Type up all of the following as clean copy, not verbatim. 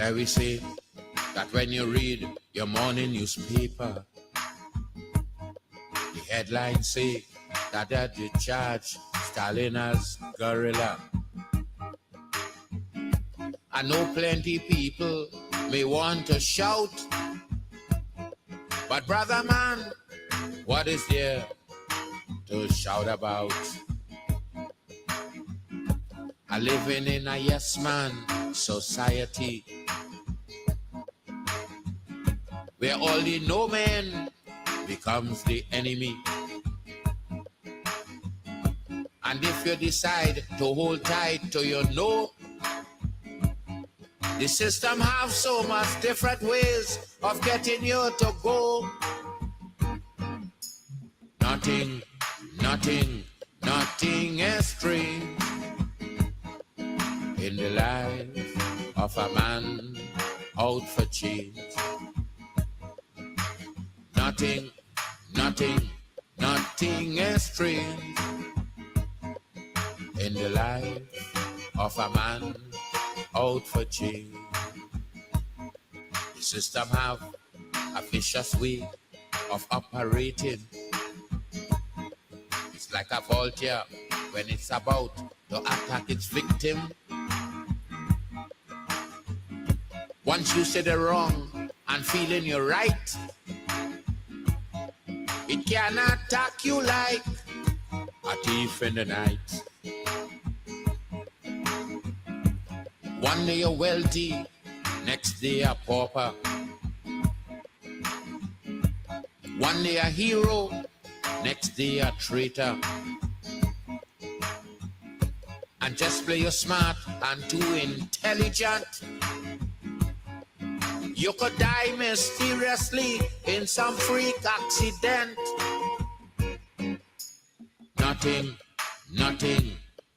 Let me say that when you read your morning newspaper, the headlines say that they charge Stalin as guerrilla. I know plenty people may want to shout, but brother man, what is there to shout about? I living in a yes man society where all the no man becomes the enemy. And if you decide to hold tight to your no, the system have so much different ways of getting you to go. Nothing is strange in the life of a man out for change. Nothing is strange in the life of a man out for change. The system have a vicious way of operating. It's like a vulture when it's about to attack its victim. Once you say the wrong and feeling you're right, it can attack you like a thief in the night. One day you're wealthy, next day a pauper. One day a hero, next day a traitor. And just play you smart and too intelligent, you could die mysteriously in some freak accident.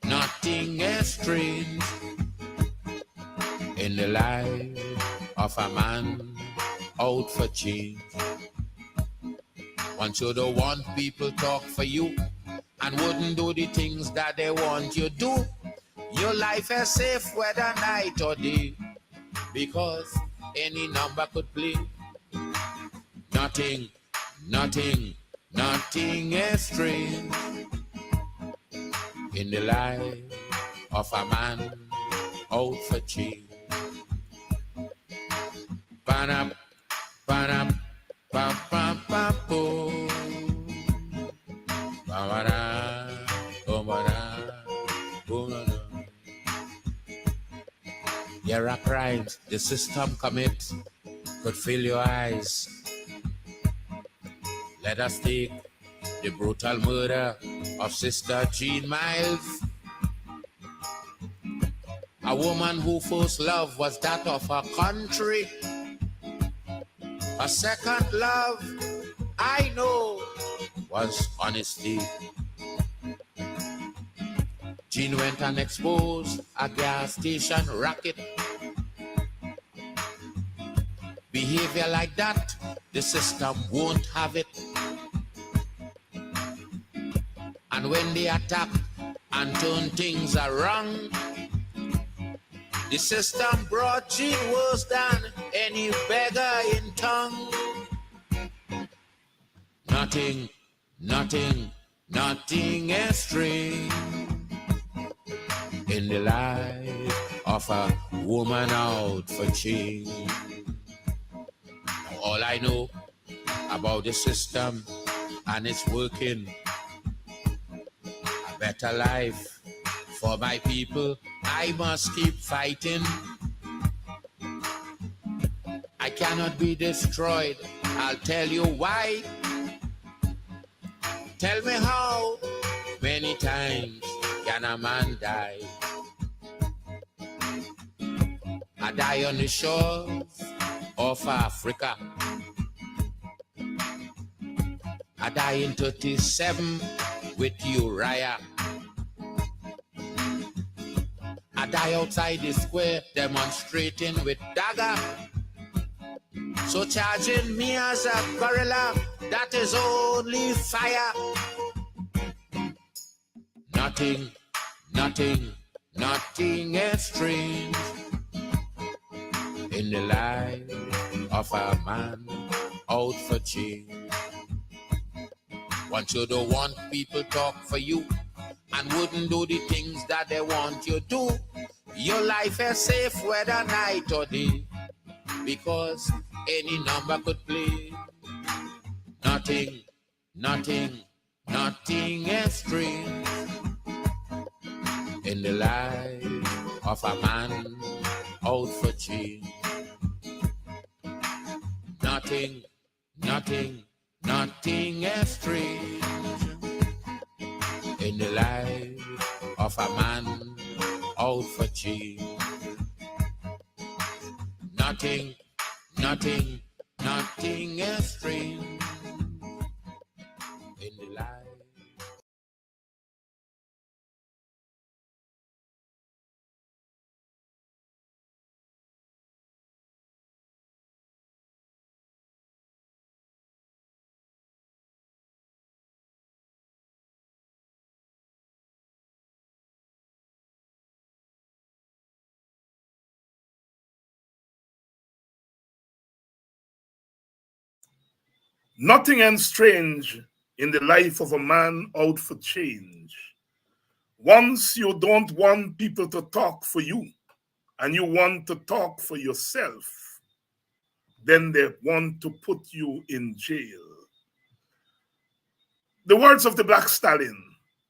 Nothing is strange in the life of a man out for change. Once you don't want people talk for you and wouldn't do the things that they want you do, your life is safe whether night or day, because any number could play. Nothing is strange in the life of a man out for change. Ba-dum, ba-dum, ba-bum-bum-bum. Ba-ba-da, ba-ba-da, ba-ba-da. There are crimes the system commits could fill your eyes. Let us take the brutal murder of Sister Jean Miles, a woman whose first love was that of her country. Her second love, I know, was honesty. Jean went and exposed a gas station racket. Behavior like that, the system won't have it. And when they attack and turn things around, the system brought Jean worse than any beggar in tongue. Nothing is strange in the life of a woman out for change. All I know about the system and its working, a better life for my people, I must keep fighting. I cannot be destroyed, I'll tell you why. Tell me how many times can a man die? I die on the shores of Africa. I die in 37 with Uriah. I die outside the square demonstrating with dagger. So charging me as a gorilla, that is only fire. Nothing is strange in the life of a man out for change. Want you to want people talk for you and wouldn't do the things that they want you to. Your life is safe whether night or day, because any number could play. Nothing, nothing, nothing is strange in the life of a man out for change. Nothing, nothing, nothing is strange in the life of a man out for change. Nothing, nothing, nothing is strange in the life. Nothing ends strange in the life of a man out for change. Once you don't want people to talk for you and you want to talk for yourself, then they want to put you in jail. The words of the Black Stallion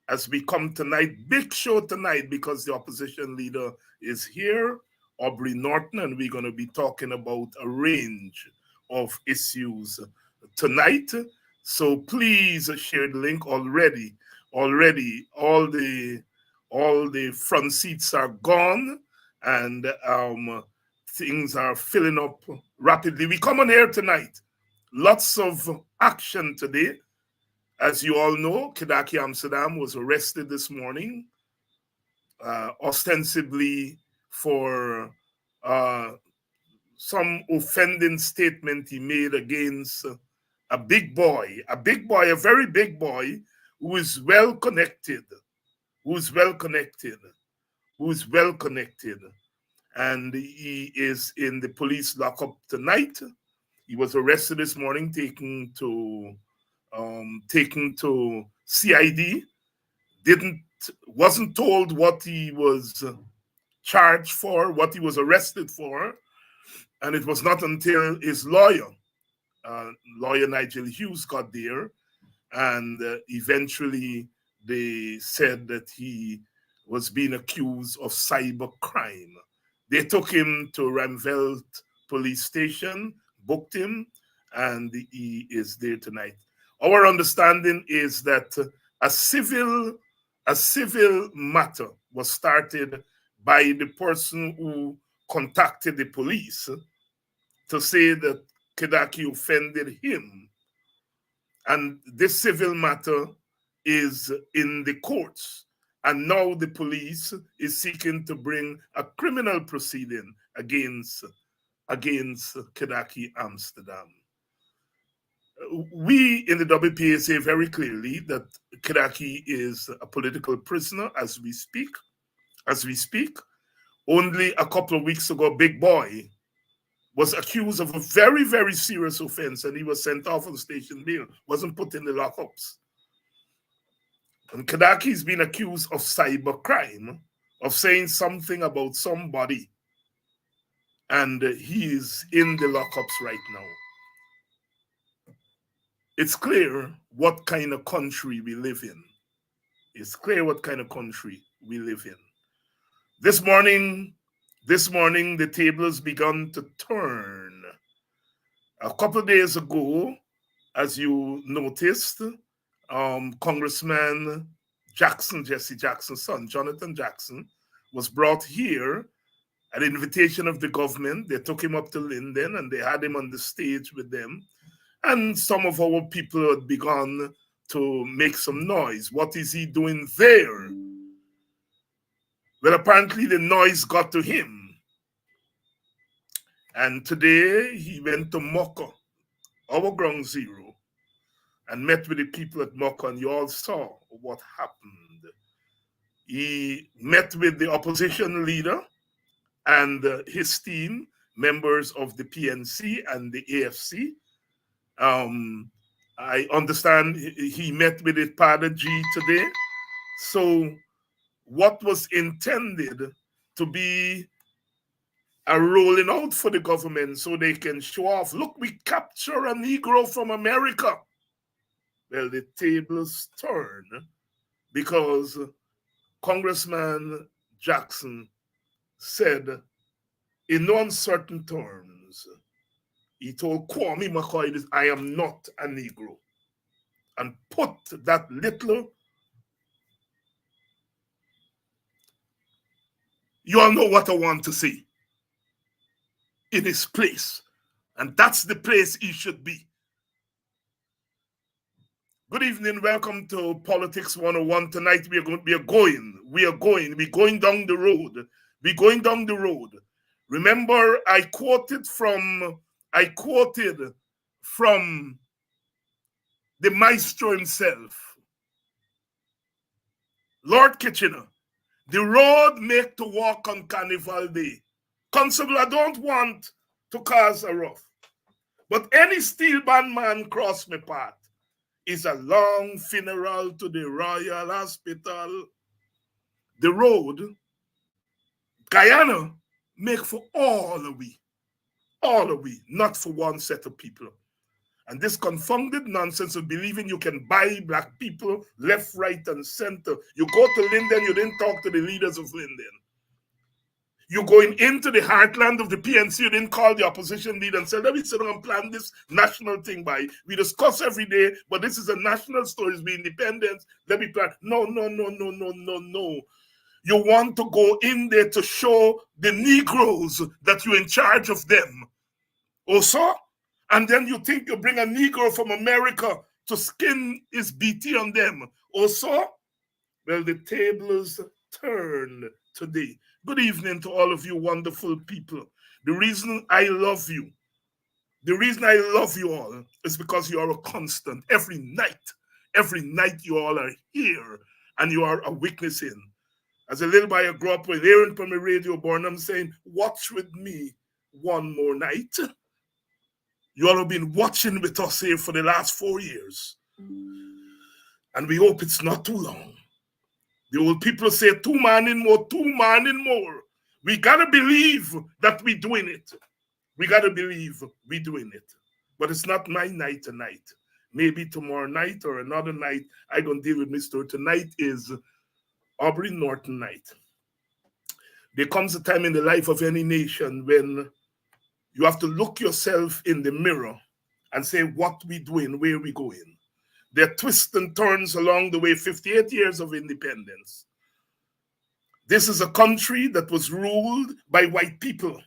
as we come tonight, big show tonight because the opposition leader is here, Aubrey Norton, and we're going to be talking about a range of issues tonight. So please share the link already. Already, all the front seats are gone, and things are filling up rapidly. We come on here tonight. Lots of action today. As you all know, Kidaki Amsterdam was arrested this morning, ostensibly for some offending statement he made against a big boy, a very big boy, who is well connected, and he is in the police lockup tonight. He was arrested this morning, taken to CID. Wasn't told what he was charged for, what he was arrested for, and it was not until his lawyer Nigel Hughes, got there, and eventually they said that he was being accused of cyber crime. They took him to Ramveld police station, booked him, and he is there tonight. Our understanding is that a civil matter was started by the person who contacted the police to say that Kidaki offended him. And this civil matter is in the courts. And now the police is seeking to bring a criminal proceeding against Kidaki Amsterdam. We in the WPA say very clearly that Kidaki is a political prisoner as we speak. Only a couple of weeks ago, Big Boy was accused of a very, very serious offense, and he was sent off on station bail, wasn't put in the lockups. And Kadaki's been accused of cyber crime, of saying something about somebody, and he is in the lockups right now. It's clear what kind of country we live in. This morning, the tables begun to turn. A couple of days ago, as you noticed, Congressman Jesse Jackson's son, Jonathan Jackson, was brought here at the invitation of the government. They took him up to Linden and they had him on the stage with them. And some of our people had begun to make some noise. What is he doing there? Well, apparently the noise got to him. And today he went to Mocha, our ground zero, and met with the people at Mocha, and you all saw what happened. He met with the opposition leader and his team. members of the PNC and the AFC. I understand he met with his father G today. So what was intended to be a rolling out for the government so they can show off, look, we capture a Negro from America. Well, the tables turn because Congressman Jackson said in no uncertain terms, he told Kwame McCoy, I am not a Negro. And put that little, you all know what I want to say, in his place. And that's the place he should be. Good evening, welcome to Politics 101. Tonight we're going down the road. We're going down the road. Remember, I quoted from the maestro himself, Lord Kitchener. The road make to walk on Carnival Day. Constable, I don't want to cause a rough, but any steel band man cross my path is a long funeral to the Royal Hospital. The road, Guyana, make for all of we, not for one set of people. And this confounded nonsense of believing you can buy black people left, right, and center. You go to Linden, you didn't talk to the leaders of Linden. You're going into the heartland of the PNC, you didn't call the opposition leader and say, let me sit down and plan this national thing by. We discuss every day, but this is a national story, it's the independence. Let me plan. No. You want to go in there to show the Negroes that you're in charge of them. Also, and then you think you bring a Negro from America to skin his BT on them. Also, well, the tables turn today. Good evening to all of you wonderful people. The reason I love you all is because you are a constant. Every night you all are here and you are a witnessing. As a little boy I grew up with, hearing from the radio born, I'm saying, watch with me one more night. You all have been watching with us here for the last 4 years. And we hope it's not too long. The old people say, 2 man in more. We got to believe that we're doing it. But it's not my night tonight. Maybe tomorrow night or another night, I don't deal with Mr. Tonight is Aubrey Norton night. There comes a time in the life of any nation when you have to look yourself in the mirror and say, what we doing, where we going. There are twists and turns along the way, 58 years of independence. This is a country that was ruled by white people.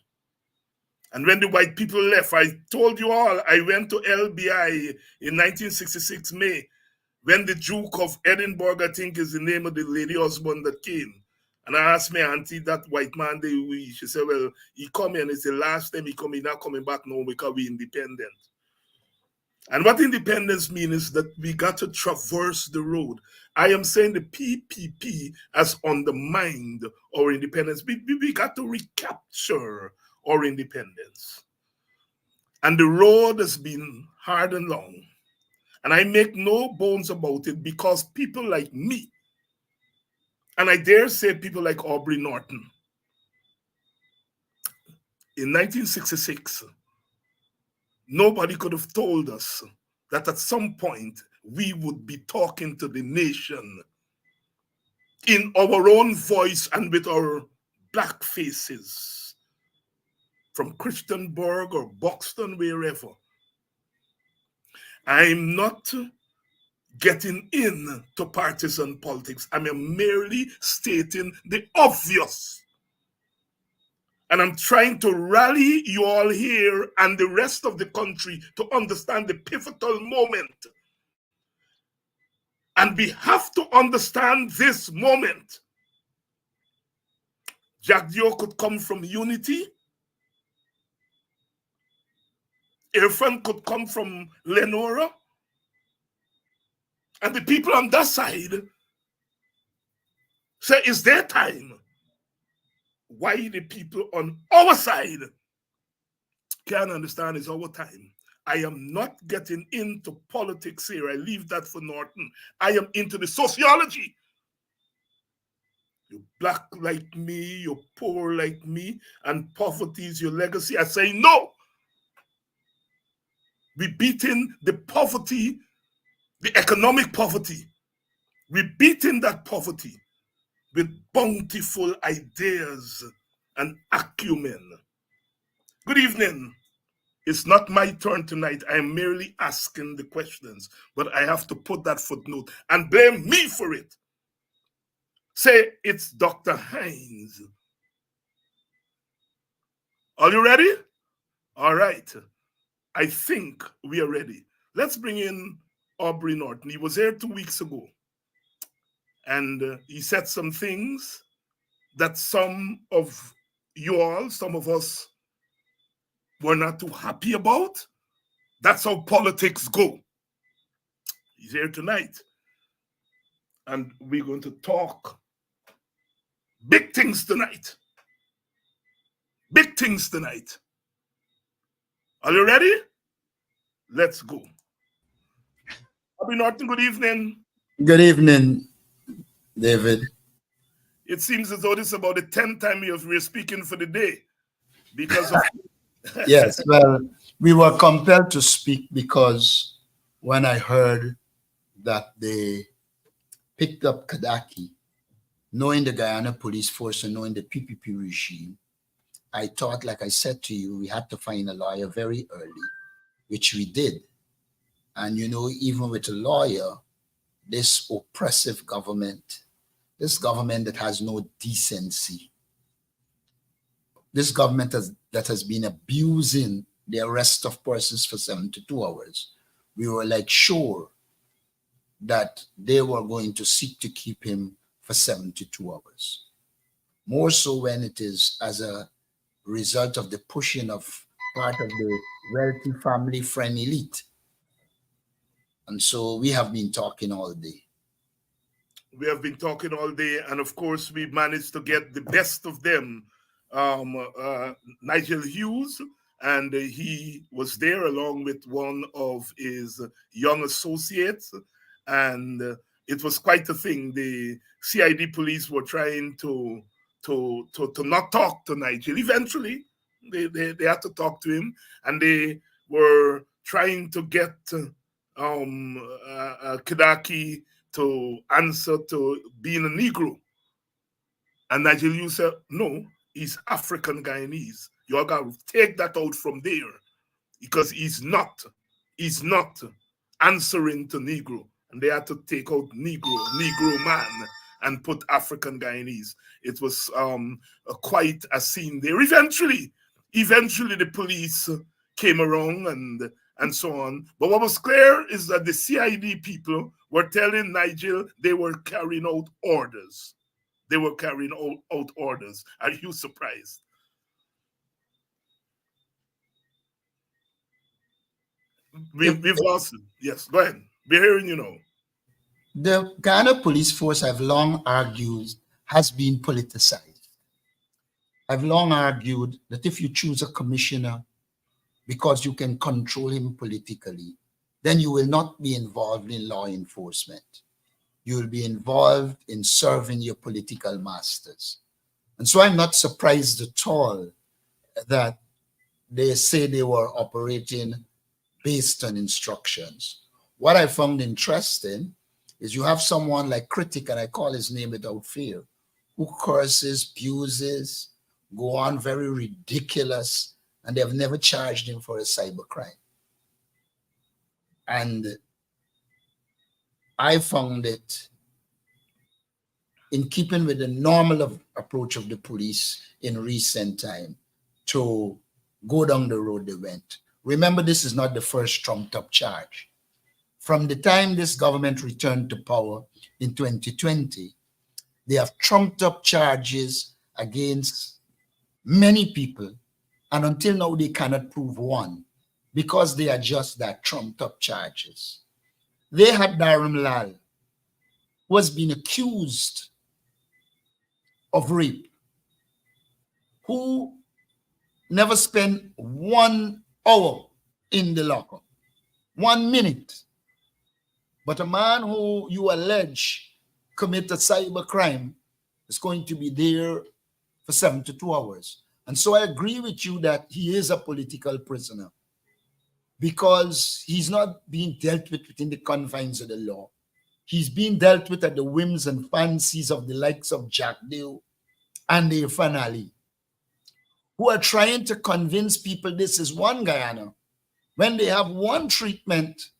And when the white people left, I told you all, I went to LBI in 1966 May, when the Duke of Edinburgh, I think is the name of the lady husband that came. And I asked my auntie, that white man, she said, well, he come in, it's the last time he come, he's not coming back now because we're independent. And what independence means is that we got to traverse the road. I am saying the PPP has undermined our independence. We got to recapture our independence. And the road has been hard and long. And I make no bones about it because people like me, and I dare say people like Aubrey Norton, in 1966, nobody could have told us that at some point we would be talking to the nation in our own voice and with our black faces from Christiansburg or Buxton, wherever. I'm not getting into partisan politics. I'm merely stating the obvious. And I'm trying to rally you all here and the rest of the country to understand the pivotal moment. And we have to understand this moment. Jack Dio could come from unity. Irfan could come from Lenora. And the people on that side say, it's their time. Why the people on our side can understand is our time. I am not getting into politics here. I leave that for Norton. I am into the sociology. You're black like me, you're poor like me, and poverty is your legacy. I say no. We're beating the poverty, the economic poverty. We're beating that poverty with bountiful ideas and acumen. Good evening. It's not my turn tonight. I am merely asking the questions, but I have to put that footnote and blame me for it. Say it's Dr. Hinds. Are you ready? All right. I think we are ready. Let's bring in Aubrey Norton. He was here 2 weeks ago, and he said some things that some of you all, some of us, were not too happy about. That's how politics go. He's here tonight, and we're going to talk big things tonight. Big things tonight. Are you ready? Let's go. Aubrey Norton, good evening. Good evening, David. It seems as though this is about the 10th time we're speaking for the day because of... Yes, well, we were compelled to speak because when I heard that they picked up Kadaki, knowing the Guyana police force and knowing the PPP regime, I thought, like I said to you, we had to find a lawyer very early, which we did. And, you know, even with a lawyer, this oppressive government, this government that has no decency, this government that has been abusing the arrest of persons for 72 hours, we were like sure that they were going to seek to keep him for 72 hours. More so when it is as a result of the pushing of part of the wealthy family friend elite. And so we have been talking all day. We have been talking all day, and of course we managed to get the best of them. Nigel Hughes, and he was there along with one of his young associates, and it was quite a thing. The CID police were trying to not talk to Nigel. Eventually, they had to talk to him, and they were trying to get Kadaki to answer to being a Negro. And Nigel Hughes said, no, he's African Guyanese. You got to take that out from there because he's not answering to Negro. And they had to take out Negro man, and put African Guyanese. It was quite a scene there. Eventually the police came around and so on. But what was clear is that the CID people were telling Nigel they were carrying out orders. They were carrying out orders. Are you surprised? We've lost it. Yes, go ahead. We're hearing you now. The Guyana police force, I've long argued, has been politicized. I've long argued that if you choose a commissioner because you can control him politically, then you will not be involved in law enforcement. You will be involved in serving your political masters. And so I'm not surprised at all that they say they were operating based on instructions. What I found interesting is you have someone like Critic, and I call his name without fear, who curses, abuses, go on very ridiculous, and they have never charged him for a cybercrime. And I found it in keeping with the normal approach of the police in recent time to go down the road they went. Remember, this is not the first trumped-up charge. From the time this government returned to power in 2020, they have trumped up charges against many people, and until now they cannot prove one because they are just that trumped up charges. They had Dharam Lal, who has been accused of rape, who never spend 1 hour in the lockup, 1 minute. But a man who you allege commit a cyber crime is going to be there for 72 hours. And so I agree with you that he is a political prisoner because he's not being dealt with within the confines of the law. He's being dealt with at the whims and fancies of the likes of Jack Dale and the Irfan Ali, who are trying to convince people this is one Guyana when they have one treatment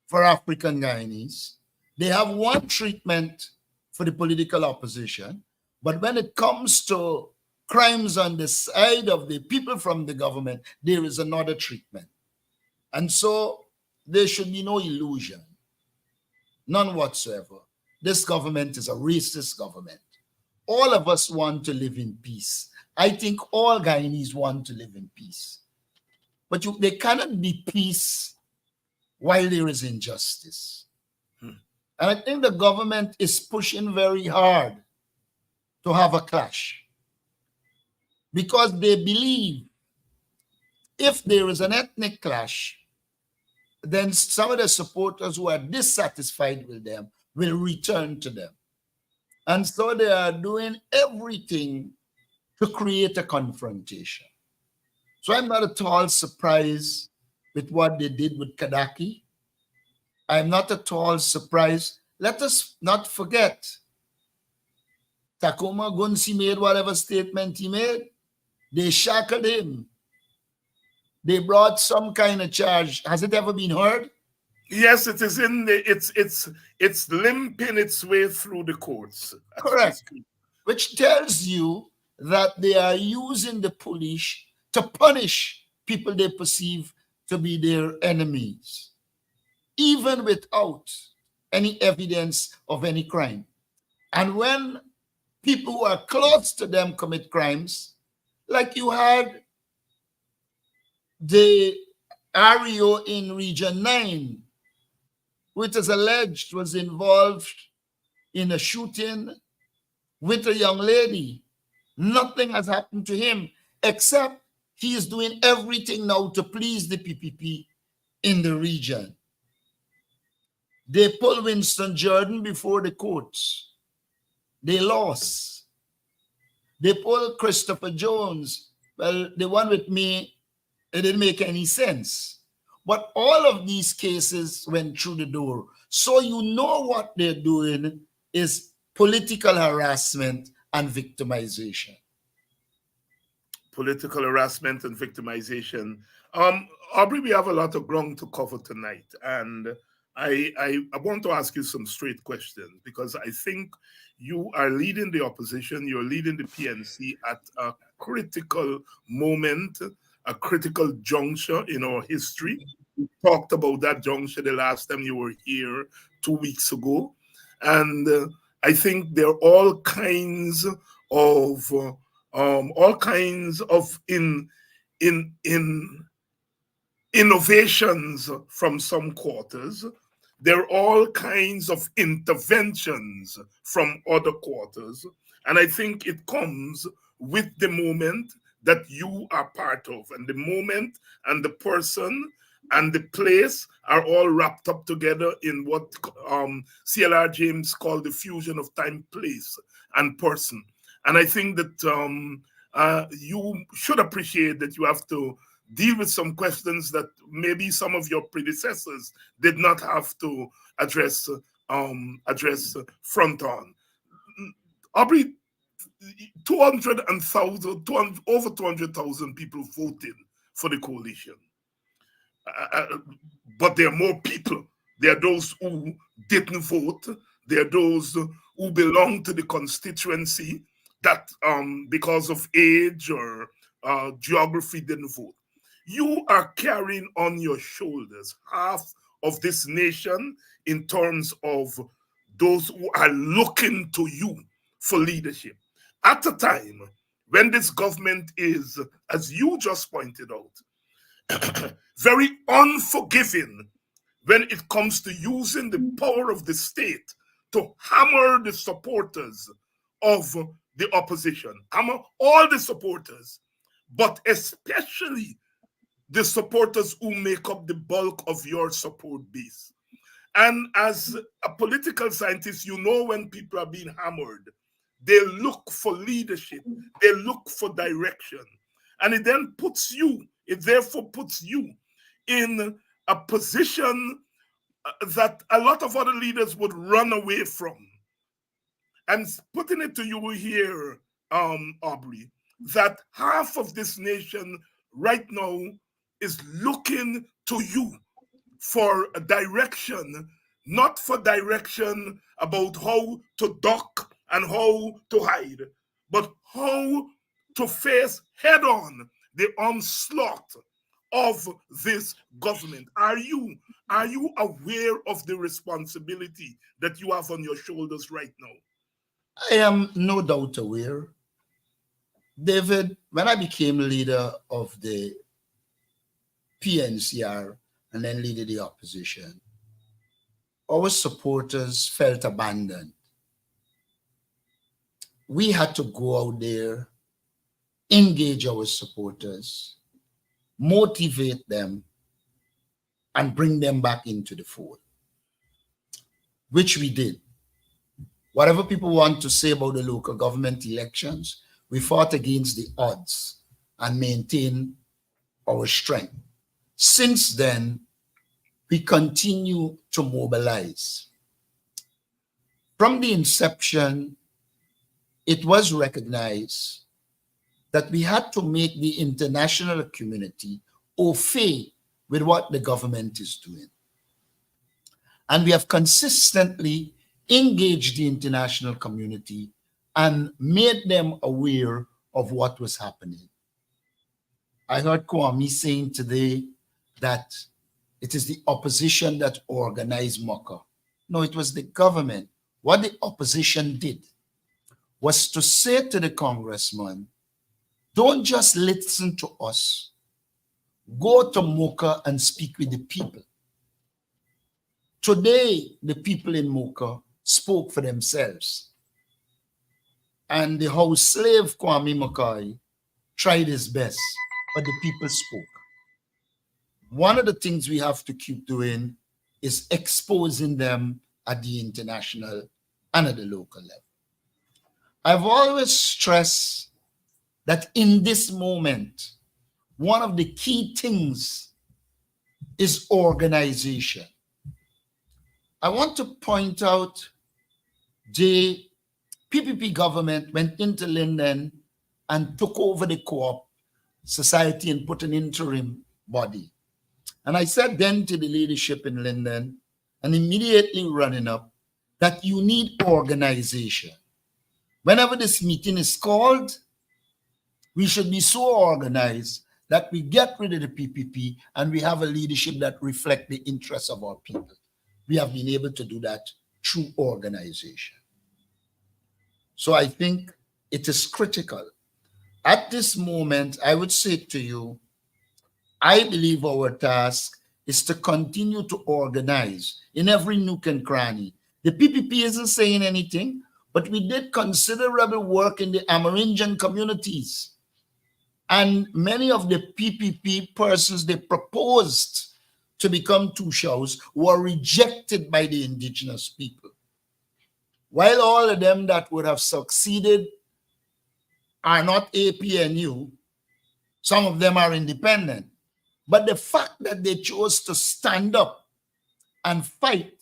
for African Guyanese. They have one treatment for the political opposition. But when it comes to crimes on the side of the people from the government, there is another treatment. And so there should be no illusion, none whatsoever. This government is a racist government. All of us want to live in peace. I think all Guyanese want to live in peace. But there cannot be peace while there is injustice. And I think the government is pushing very hard to have a clash because they believe if there is an ethnic clash, then some of the supporters who are dissatisfied with them will return to them. And so they are doing everything to create a confrontation. So I'm not at all surprised with what they did with Kadaki. I'm not at all surprised. Let us not forget, Takoma Gunsi made whatever statement he made. They shackled him. They brought some kind of charge. Has it ever been heard? Yes, it is in the it's limping its way through the courts. Correct. Which tells you that they are using the police to punish people they perceive to be their enemies, even without any evidence of any crime. And when people who are close to them commit crimes, like you had the REO in Region 9, which is alleged was involved in a shooting with a young lady. Nothing has happened to him, except he is doing everything now to please the PPP in the region. They pulled Winston Jordan before the courts. They lost. They pulled Christopher Jones. Well, the one with me, it didn't make any sense. But all of these cases went through the door. So you know what they're doing is political harassment and victimization. Political harassment and victimization. Aubrey, we have a lot of ground to cover tonight, and I want to ask you some straight questions because I think you are leading the opposition, you're leading the PNC at a critical moment, a critical juncture in our history. We talked about that juncture the last time you were here 2 weeks ago, and I think there are all kinds of innovations from some quarters. There are all kinds of interventions from other quarters. And I think it comes with the moment that you are part of. And the moment and the person and the place are all wrapped up together in what CLR James called the fusion of time, place, and person. And I think that you should appreciate that you have to deal with some questions that maybe some of your predecessors did not have to address front on. Aubrey, over 200,000 people voted for the coalition. But there are more people. There are those who didn't vote. There are those who belong to the constituency that because of age or geography didn't vote. You are carrying on your shoulders half of this nation in terms of those who are looking to you for leadership. At a time when this government is, as you just pointed out, very unforgiving when it comes to using the power of the state to hammer the supporters of the opposition, hammer all the supporters. but especially the supporters who make up the bulk of your support base. And as a political scientist, you know when people are being hammered, they look for leadership, they look for direction. And it therefore puts you in a position that a lot of other leaders would run away from. And putting it to you here, Aubrey, that half of this nation right now is looking to you for a direction, not for direction about how to duck and how to hide, but how to face head on the onslaught of this government. Are you aware of the responsibility that you have on your shoulders right now? I am no doubt aware. David, when I became leader of the PNCR and then leader of the opposition, our supporters felt abandoned. We had to go out there, engage our supporters, motivate them, and bring them back into the fold, which we did. Whatever people want to say about the local government elections, we fought against the odds and maintained our strength. Since then, we continue to mobilize. From the inception, it was recognized that we had to make the international community au fait with what the government is doing. And we have consistently engaged the international community and made them aware of what was happening. I heard Kwame saying today that it is the opposition that organized MOCA. No, it was the government. What the opposition did was to say to the congressman, don't just listen to us. Go to MOCA and speak with the people. Today, the people in MOCA spoke for themselves. And the house slave, Kwame Mackay, tried his best, but the people spoke. One of the things we have to keep doing is exposing them at the international and at the local level. I've always stressed that in this moment, one of the key things is organization. I want to point out the PPP government went into Linden and took over the co-op society and put an interim body. And I said then to the leadership in Linden, and immediately running up, that you need organization. Whenever this meeting is called, we should be so organized that we get rid of the PPP and we have a leadership that reflects the interests of our people. We have been able to do that through organization. So I think it is critical. At this moment, I would say to you, I believe our task is to continue to organize in every nook and cranny. The PPP isn't saying anything, but we did considerable work in the Amerindian communities. And many of the PPP persons they proposed to become Tushos were rejected by the indigenous people. While all of them that would have succeeded are not APNU, some of them are independent. But the fact that they chose to stand up and fight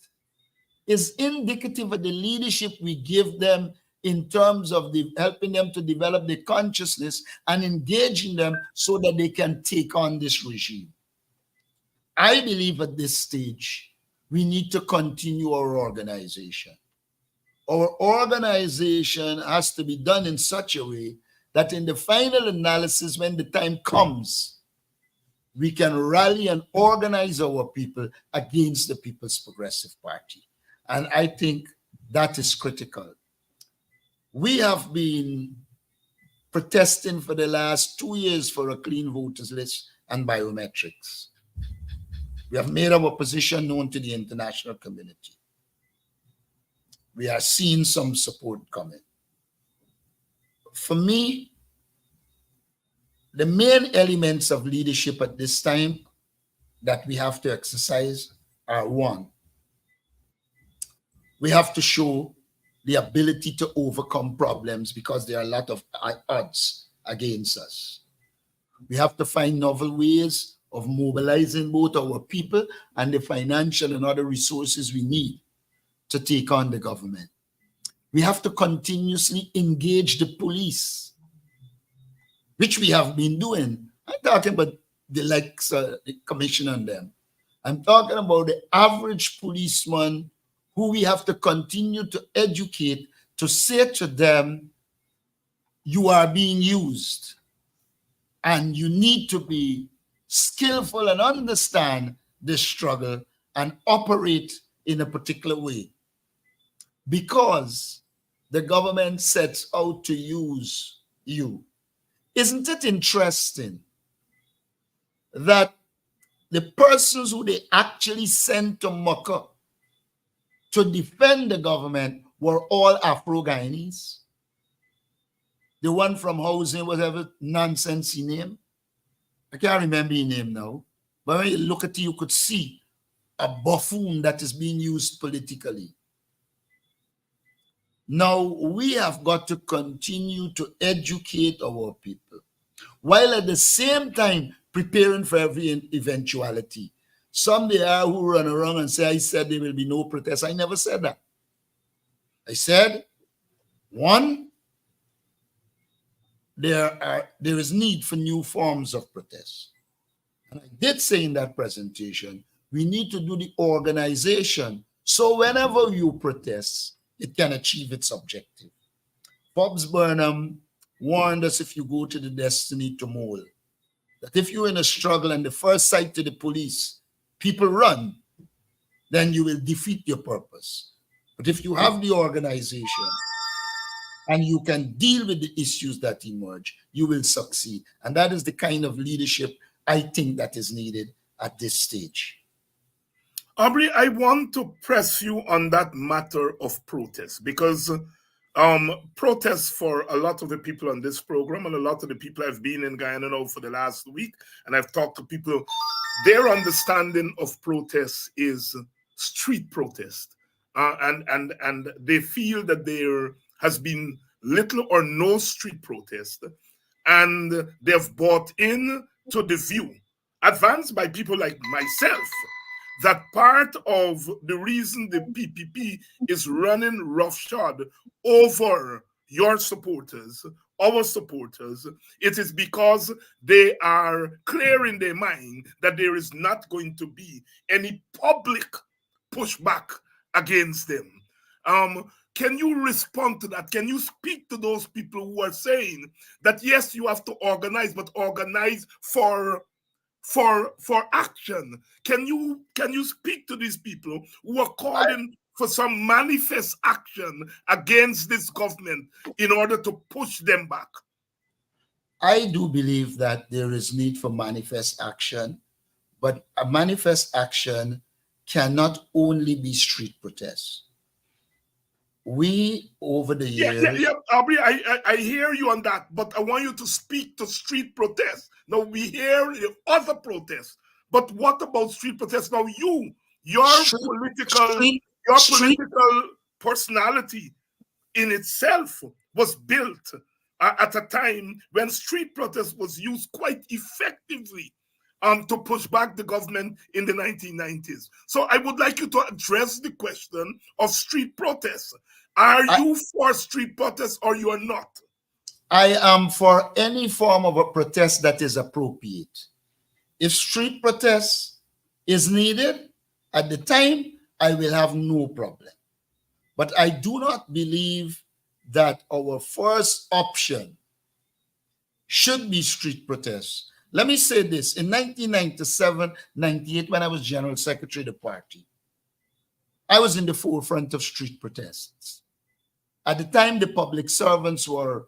is indicative of the leadership we give them in terms of helping them to develop the consciousness and engaging them so that they can take on this regime. I believe at this stage, we need to continue our organization. Our organization has to be done in such a way that in the final analysis, when the time comes, we can rally and organize our people against the People's Progressive Party. And I think that is critical. We have been protesting for the last 2 years for a clean voters list and biometrics. We have made our position known to the international community. We are seeing some support coming. For me, the main elements of leadership at this time that we have to exercise are: one, we have to show the ability to overcome problems because there are a lot of odds against us. We have to find novel ways of mobilizing both our people and the financial and other resources we need to take on the government. We have to continuously engage the police, which we have been doing. I'm talking about the likes of the commission on them. I'm talking about the average policeman who we have to continue to educate, to say to them, you are being used and you need to be skillful and understand this struggle and operate in a particular way, because the government sets out to use you. Isn't it interesting that the persons who they actually sent to Mecca to defend the government were all Afro-Guyanese? The one from housing, whatever nonsense he named. I can't remember his name now. But when you look at it, you could see a buffoon that is being used politically. Now, we have got to continue to educate our people, while at the same time preparing for every eventuality. Some there are who run around and say, I said there will be no protest. I never said that. I said, one, there is need for new forms of protest. And I did say in that presentation, we need to do the organization so whenever you protest, it can achieve its objective. Forbes Burnham warned us, if you go to the destiny to mole, that if you're in a struggle and the first sight to the police, people run, then you will defeat your purpose. But if you have the organization and you can deal with the issues that emerge, you will succeed. And that is the kind of leadership I think that is needed at this stage. Aubrey, I want to press you on that matter of protest, because protests for a lot of the people on this program and a lot of the people I've been in Guyana now for the last week, and I've talked to people, their understanding of protest is street protest. And they feel that there has been little or no street protest, and they've bought in to the view advanced by people like myself that part of the reason the PPP is running roughshod over your supporters, our supporters, it is because they are clear in their mind that there is not going to be any public pushback against them. Can you respond to that? Can you speak to those people who are saying that, yes, you have to organize, but organize for action? Can you speak to these people who are calling for some manifest action against this government in order to push them back? I do believe that there is need for manifest action, but a manifest action cannot only be street protests. We, over the years... Yeah, Aubrey, I hear you on that, but I want you to speak to street protests. Now, we hear other protests, but what about street protests? Now, your political personality in itself was built at a time when street protest was used quite effectively to push back the government in the 1990s. So I would like you to address the question of street protests. Are you for street protests or you are not? I am for any form of a protest that is appropriate. If street protest is needed at the time, I will have no problem. But I do not believe that our first option should be street protests. Let me say this. In 1997, 98, when I was General Secretary of the party, I was in the forefront of street protests. At the time, the public servants were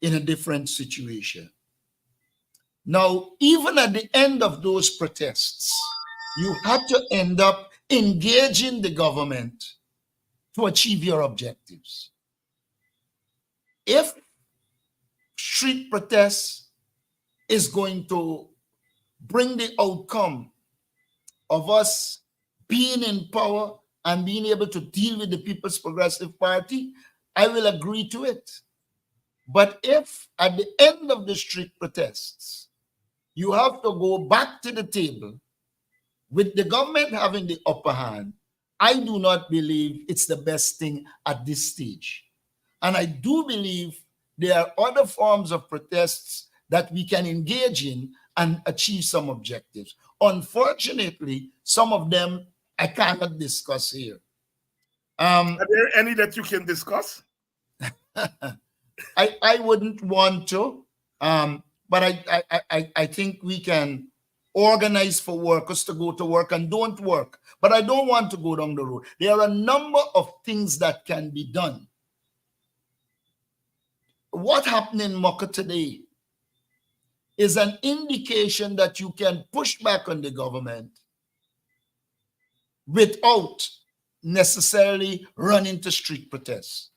in a different situation. Now, even at the end of those protests, you had to end up engaging the government to achieve your objectives. If street protests is going to bring the outcome of us being in power and being able to deal with the People's Progressive Party, I will agree to it. But if at the end of the street protests, you have to go back to the table with the government having the upper hand, I do not believe it's the best thing at this stage. And I do believe there are other forms of protests that we can engage in and achieve some objectives. Unfortunately, some of them I cannot discuss here. Are there any that you can discuss? I wouldn't want to, but I think we can organize for workers to go to work and don't work. But I don't want to go down the road. There are a number of things that can be done. What happened in Mocha today is an indication that you can push back on the government without necessarily running to street protests.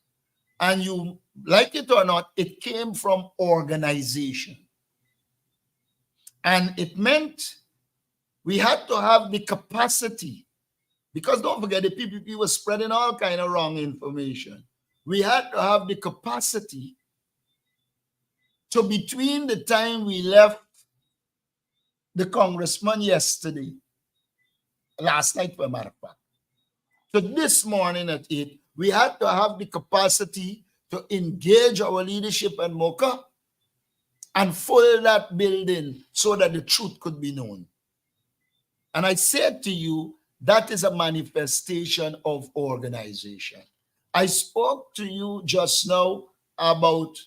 And you like it or not, it came from organization. And it meant we had to have the capacity, because don't forget, the PPP was spreading all kind of wrong information. We had to have the capacity to, between the time we left the congressman yesterday, last night for a matter of fact, so this morning at 8, we had to have the capacity to engage our leadership at Mocha and fill that building so that the truth could be known. And I said to you, that is a manifestation of organization. I spoke to you just now about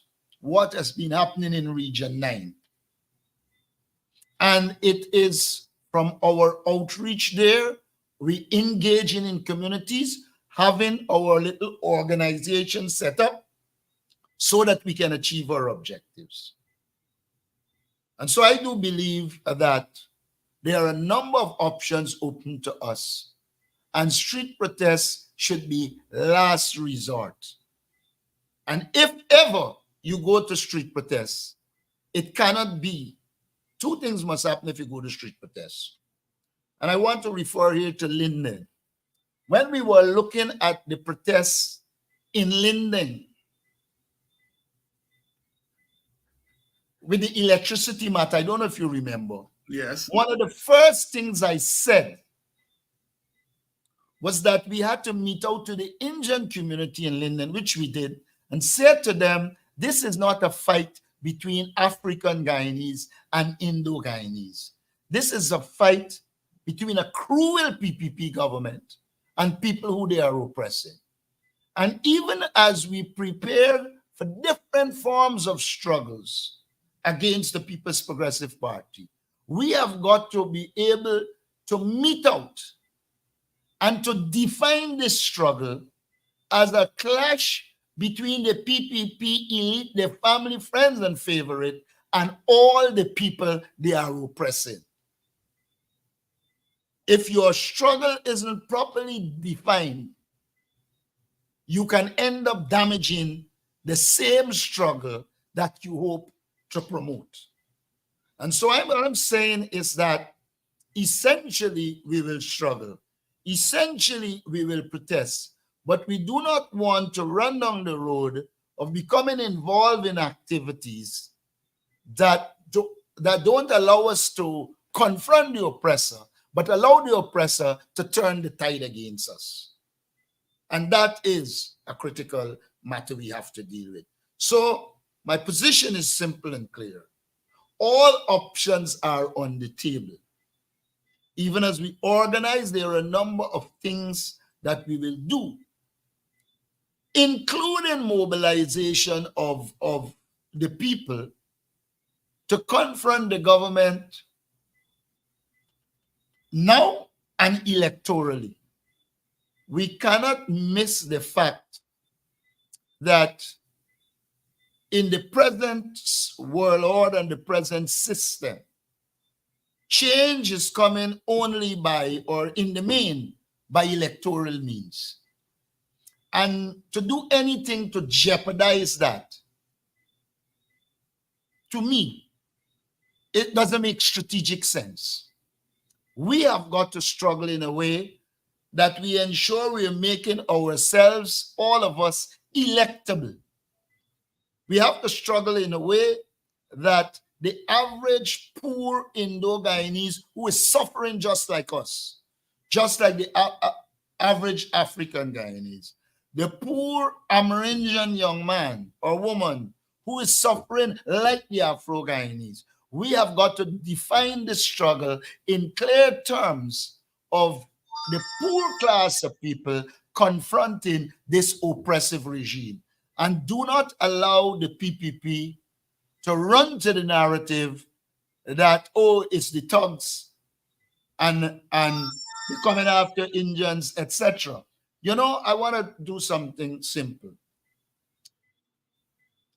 what has been happening in Region 9. And it is from our outreach there, we engaging in communities, having our little organization set up so that we can achieve our objectives. And so I do believe that there are a number of options open to us, and street protests should be last resort. And if ever you go to street protests, it cannot be. Two things must happen if you go to street protests. And I want to refer here to Linden. When we were looking at the protests in Linden with the electricity matter, I don't know if you remember. Yes. One of the first things I said was that we had to meet out to the Indian community in Linden, which we did, and said to them, this is not a fight between African Guyanese and Indo-Guyanese. This is a fight between a cruel PPP government and people who they are oppressing. And even as we prepare for different forms of struggles against the People's Progressive Party, we have got to be able to meet out and to define this struggle as a clash between the PPP elite, their family, friends, and favorite, and all the people they are oppressing. If your struggle isn't properly defined, you can end up damaging the same struggle that you hope to promote. And so what I'm saying is that essentially we will struggle. Essentially we will protest. But we do not want to run down the road of becoming involved in activities that don't allow us to confront the oppressor, but allow the oppressor to turn the tide against us. And that is a critical matter we have to deal with. So my position is simple and clear. All options are on the table. Even as we organize, there are a number of things that we will do, including mobilization of the people to confront the government now and electorally. We cannot miss the fact that in the present world order and the present system, change is coming only by, or in the main, by electoral means. And to do anything to jeopardize that, to me, it doesn't make strategic sense. We have got to struggle in a way that we ensure we are making ourselves, all of us, electable. We have to struggle in a way that the average poor Indo-Guyanese who is suffering just like us, just like the average African Guyanese, the poor Amerindian young man or woman who is suffering like the Afro-Guyanese, we have got to define the struggle in clear terms of the poor class of people confronting this oppressive regime. And do not allow the PPP to run to the narrative that, oh, it's the thugs and they're coming after Indians, etc. You know, I want to do something simple.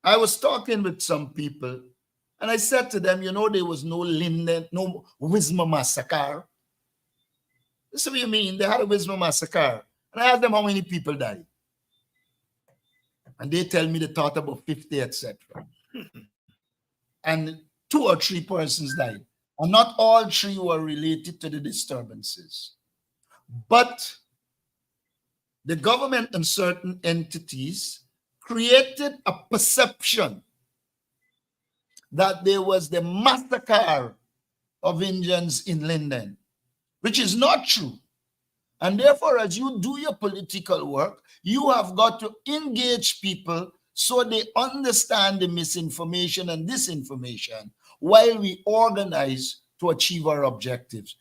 I was talking with some people and I said to them, you know, there was no Linden, no Wisma massacre. This is what you mean? They had a Wisma massacre. And I asked them how many people died. And they tell me they thought about 50, etc. And 2 or 3 persons died. And not all 3 were related to the disturbances. But the government and certain entities created a perception that there was the massacre of Indians in Linden, which is not true. And therefore, as you do your political work, you have got to engage people so they understand the misinformation and disinformation while we organize to achieve our objectives.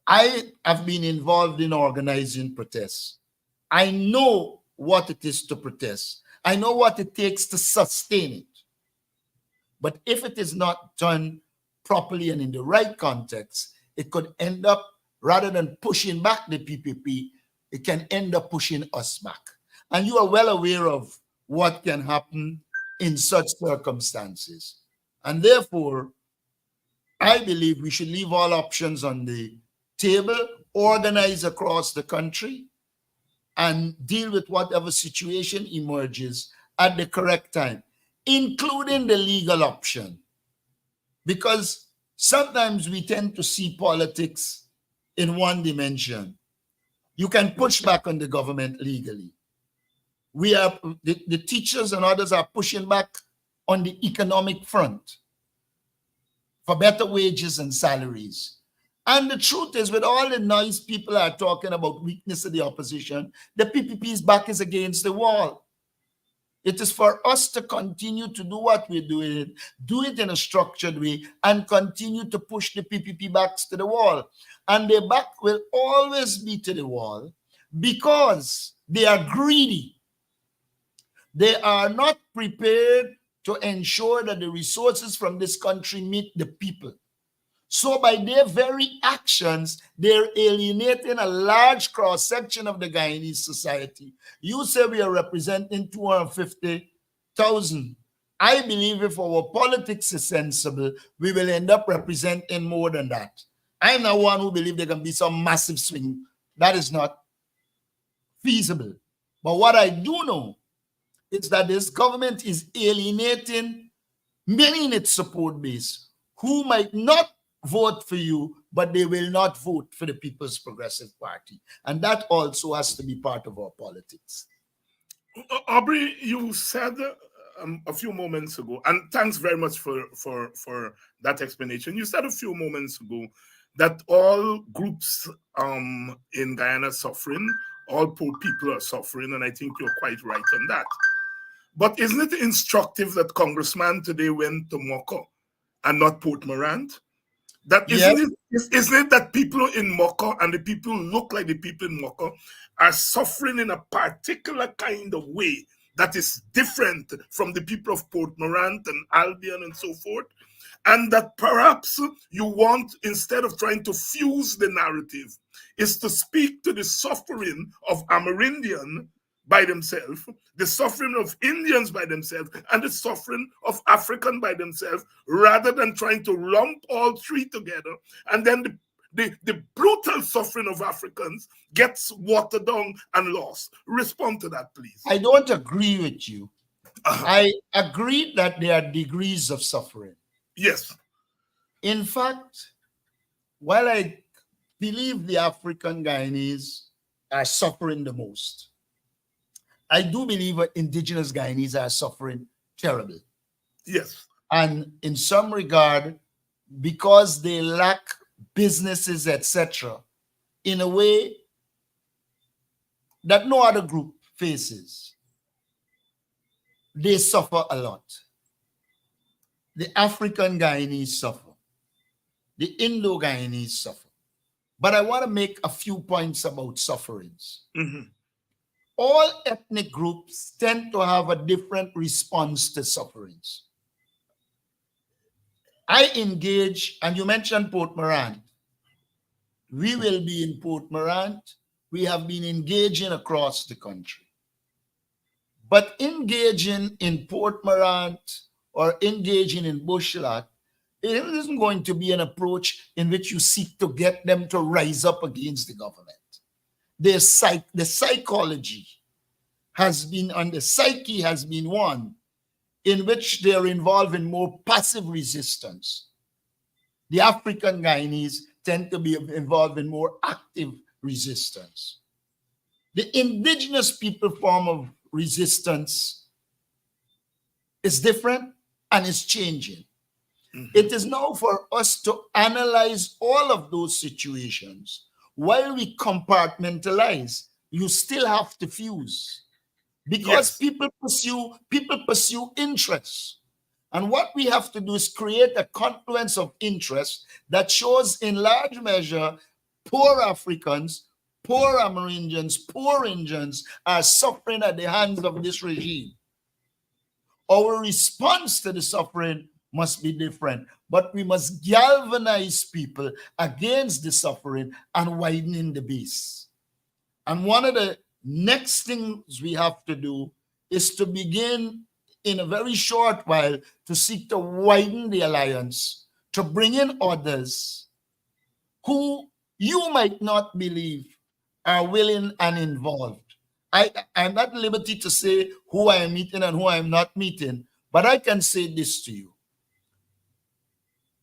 I have been involved in organizing protests. I know what it is to protest. I know what it takes to sustain it. But if it is not done properly and in the right context, it could end up, rather than pushing back the PPP, it can end up pushing us back. And you are well aware of what can happen in such circumstances. And therefore, I believe we should leave all options on the table, organize across the country, and deal with whatever situation emerges at the correct time, including the legal option. Because sometimes we tend to see politics in one dimension. You can push back on the government legally. We are the teachers and others are pushing back on the economic front for better wages and salaries. And the truth is, with all the noise people are talking about weakness of the opposition, the PPP's back is against the wall. It is for us to continue to do what we're doing, do it in a structured way, and continue to push the PPP backs to the wall. And their back will always be to the wall because they are greedy. They are not prepared to ensure that the resources from this country meet the people. So by their very actions, they're alienating a large cross-section of the Guyanese society. You say we are representing 250,000. I believe if our politics is sensible, we will end up representing more than that. I'm not one who believes there can be some massive swing. That is not feasible. But what I do know is that this government is alienating many in its support base who might not vote for you, but they will not vote for the People's Progressive Party. And that also has to be part of our politics. Aubrey, you said a few moments ago, and thanks very much for that explanation. You said a few moments ago that all groups in Guyana are suffering, all poor people are suffering, and I think you're quite right on that. But isn't it instructive that Congressman today went to Moko and not Port Morant? That isn't it that people in Moko and the people who look like the people in Moko are suffering in a particular kind of way that is different from the people of Port Morant and Albion and so forth? And that perhaps you want, instead of trying to fuse the narrative, is to speak to the suffering of Amerindian by themselves, the suffering of Indians by themselves, and the suffering of African by themselves, rather than trying to lump all 3 together. And then the brutal suffering of Africans gets watered down and lost. Respond to that, please. I don't agree with you. I agree that there are degrees of suffering. Yes. In fact, while I believe the African Guyanese are suffering the most, I do believe that indigenous Guyanese are suffering terribly. Yes. And in some regard, because they lack businesses, etc., in a way that no other group faces, they suffer a lot. The African Guyanese suffer. The Indo-Guyanese suffer. But I want to make a few points about sufferings. Mhm. All ethnic groups tend to have a different response to sufferings. I engage, and you mentioned Port Morant. We will be in Port Morant. We have been engaging across the country. But engaging in Port Morant or engaging in Bushlat, it isn't going to be an approach in which you seek to get them to rise up against the government. The psychology has been, and the psyche has been one in which they are involved in more passive resistance. The African Guyanese tend to be involved in more active resistance. The indigenous people form of resistance is different and is changing. Mhm. It is now for us to analyze all of those situations. While we compartmentalize, you still have to fuse because Yes. people pursue interests. And what we have to do is create a confluence of interests that shows in large measure poor Africans, poor Amerindians, poor Indians are suffering at the hands of this regime. Our response to the suffering must be different, but we must galvanize people against the suffering and widening the base. And one of the next things we have to do is to begin in a very short while to seek to widen the alliance, to bring in others who you might not believe are willing and involved. I'm not at liberty to say who I am meeting and who I am not meeting, but I can say this to you.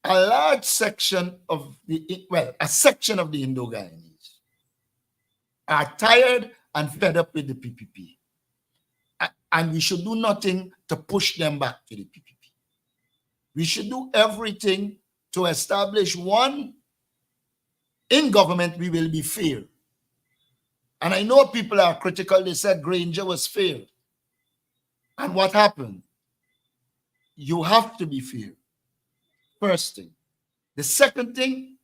A large section of a section of the Indo-Guyanese are tired and fed up with the PPP. And we should do nothing to push them back to the PPP. We should do everything to establish one, in government we will be fair. And I know people are critical. They said Granger was fair. And what happened? You have to be fair. First thing. The second thing,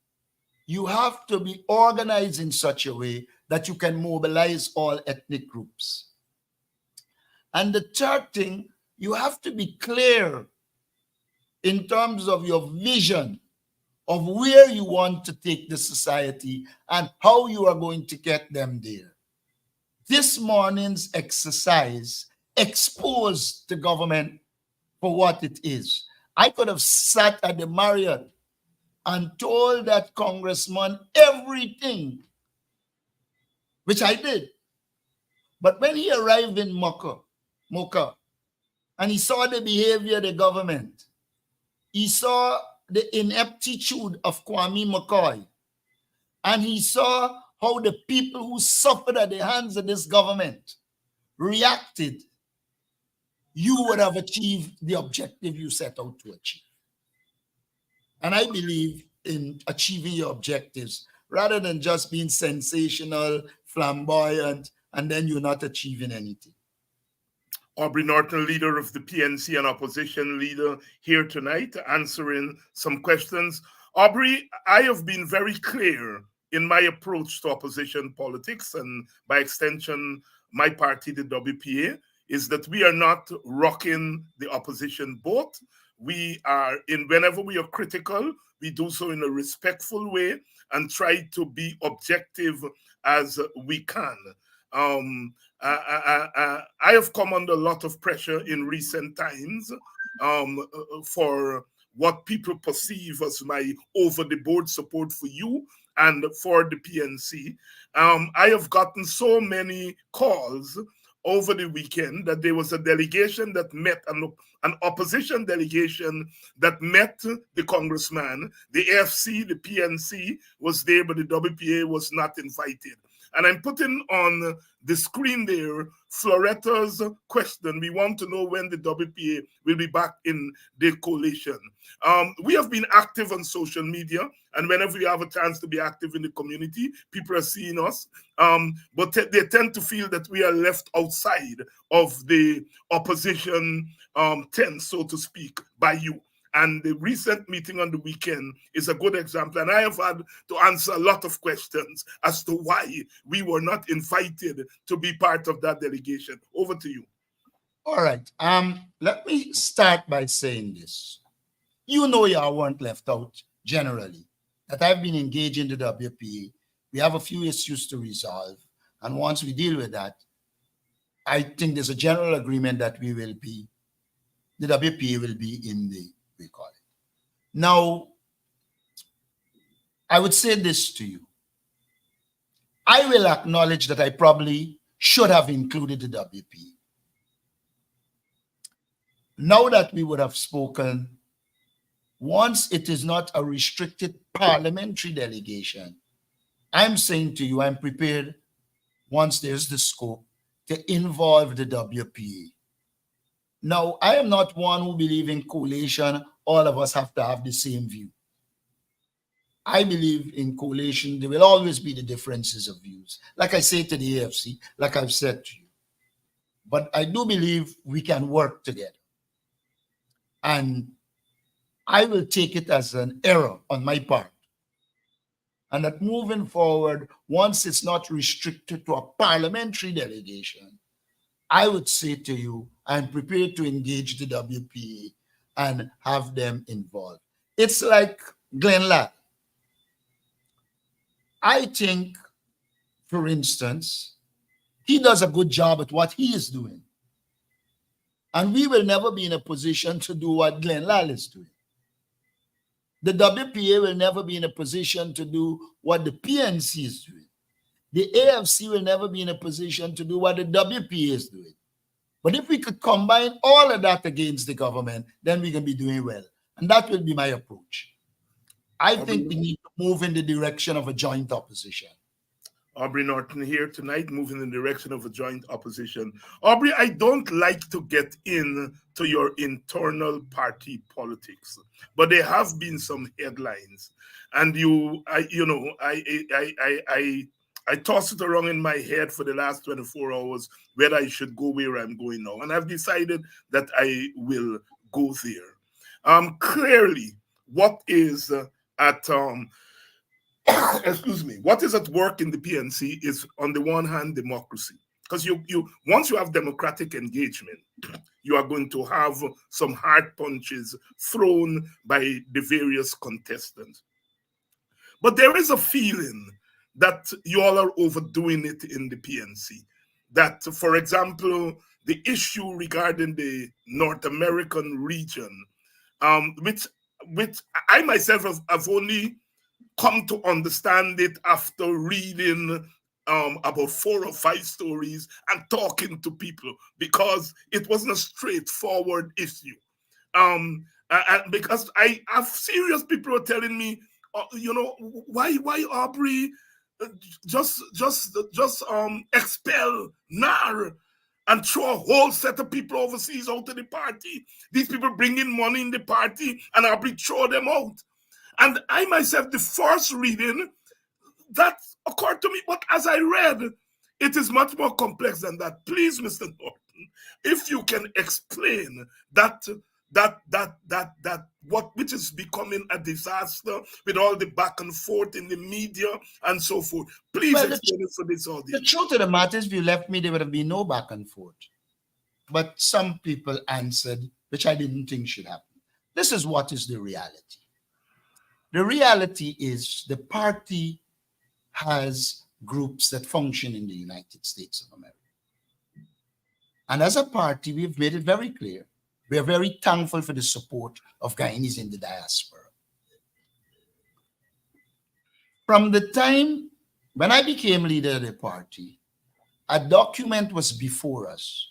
you have to be organized in such a way that you can mobilize all ethnic groups. And the third thing, you have to be clear in terms of your vision of where you want to take the society and how you are going to get them there. This morning's exercise exposed the government for what it is. I could have sat at the Marriott and told that congressman everything, which I did. But when he arrived in Mocha, and he saw the behavior of the government, he saw the ineptitude of Kwame McCoy, and he saw how the people who suffered at the hands of this government reacted, you would have achieved the objective you set out to achieve. And I believe in achieving your objectives rather than just being sensational, flamboyant, and then you're not achieving anything. Aubrey Norton, leader of the PNC and opposition leader, here tonight answering some questions. Aubrey, I have been very clear in my approach to opposition politics, and by extension, my party, the WPA, is that we are not rocking the opposition boat. We are, whenever we are critical, we do so in a respectful way and try to be objective as we can. I have come under a lot of pressure in recent times for what people perceive as my over-the-board support for you and for the PNC. I have gotten so many calls over the weekend that there was a delegation that met, an opposition delegation that met the congressman. The AFC, the PNC was there, but the WPA was not invited. And I'm putting on the screen there Floretta's question. We want to know when the WPA will be back in the coalition. We have been active on social media, and whenever we have a chance to be active in the community, people are seeing us. But they tend to feel that we are left outside of the opposition tent, so to speak, by you. And the recent meeting on the weekend is a good example. And I have had to answer a lot of questions as to why we were not invited to be part of that delegation. Over to you. All right. Let me start by saying this. You know, you weren't left out generally. That I've been engaged in the WPA. We have a few issues to resolve. And once we deal with that, I think there's a general agreement that the WPA will be in the, we call it. Now, I would say this to you. I will acknowledge that I probably should have included the WPA. Now that we would have spoken, once it is not a restricted parliamentary delegation, I'm saying to you, I'm prepared, once there's the scope, to involve the WPA. Now, I am not one who believes in coalition. All of us have to have the same view. I believe in coalition. There will always be the differences of views. Like I say to the AFC, like I've said to you. But I do believe we can work together. And I will take it as an error on my part. And that moving forward, once it's not restricted to a parliamentary delegation, I would say to you, I'm prepared to engage the WPA and have them involved. It's like Glenn Ladd. I think, for instance, he does a good job at what he is doing. And we will never be in a position to do what Glenn Ladd is doing. The WPA will never be in a position to do what the PNC is doing. The AFC will never be in a position to do what the WPA is doing. But if we could combine all of that against the government, then we can be doing well. And that will be my approach. I think we need to move in the direction of a joint opposition. Aubrey Norton here tonight, moving in the direction of a joint opposition. Aubrey, I don't like to get into your internal party politics, but there have been some headlines, and I toss it around in my head for the last 24 hours whether I should go where I'm going now, and I've decided that I will go there. Clearly, what is what is at work in the PNC is, on the one hand, democracy. Because once you have democratic engagement, you are going to have some hard punches thrown by the various contestants. But there is a feeling that you all are overdoing it in the PNC. That, for example, the issue regarding the North American region, which I myself have only come to understand it after reading about 4 or 5 stories and talking to people, because it wasn't a straightforward issue. And because I have serious people are telling me, why Aubrey just expel NAR and throw a whole set of people overseas out of the party. These people bring in money in the party and Aubrey throw them out. And I myself, the first reading, that occurred to me. But as I read, it is much more complex than that. Please, Mr. Norton, if you can explain that which is becoming a disaster with all the back and forth in the media and so forth. Please explain it for this audience. The truth of the matter is, if you left me, there would have been no back and forth. But some people answered, which I didn't think should happen. This is what is the reality. The reality is the party has groups that function in the United States of America. And as a party, we've made it very clear. We are very thankful for the support of Guyanese in the diaspora. From the time when I became leader of the party, a document was before us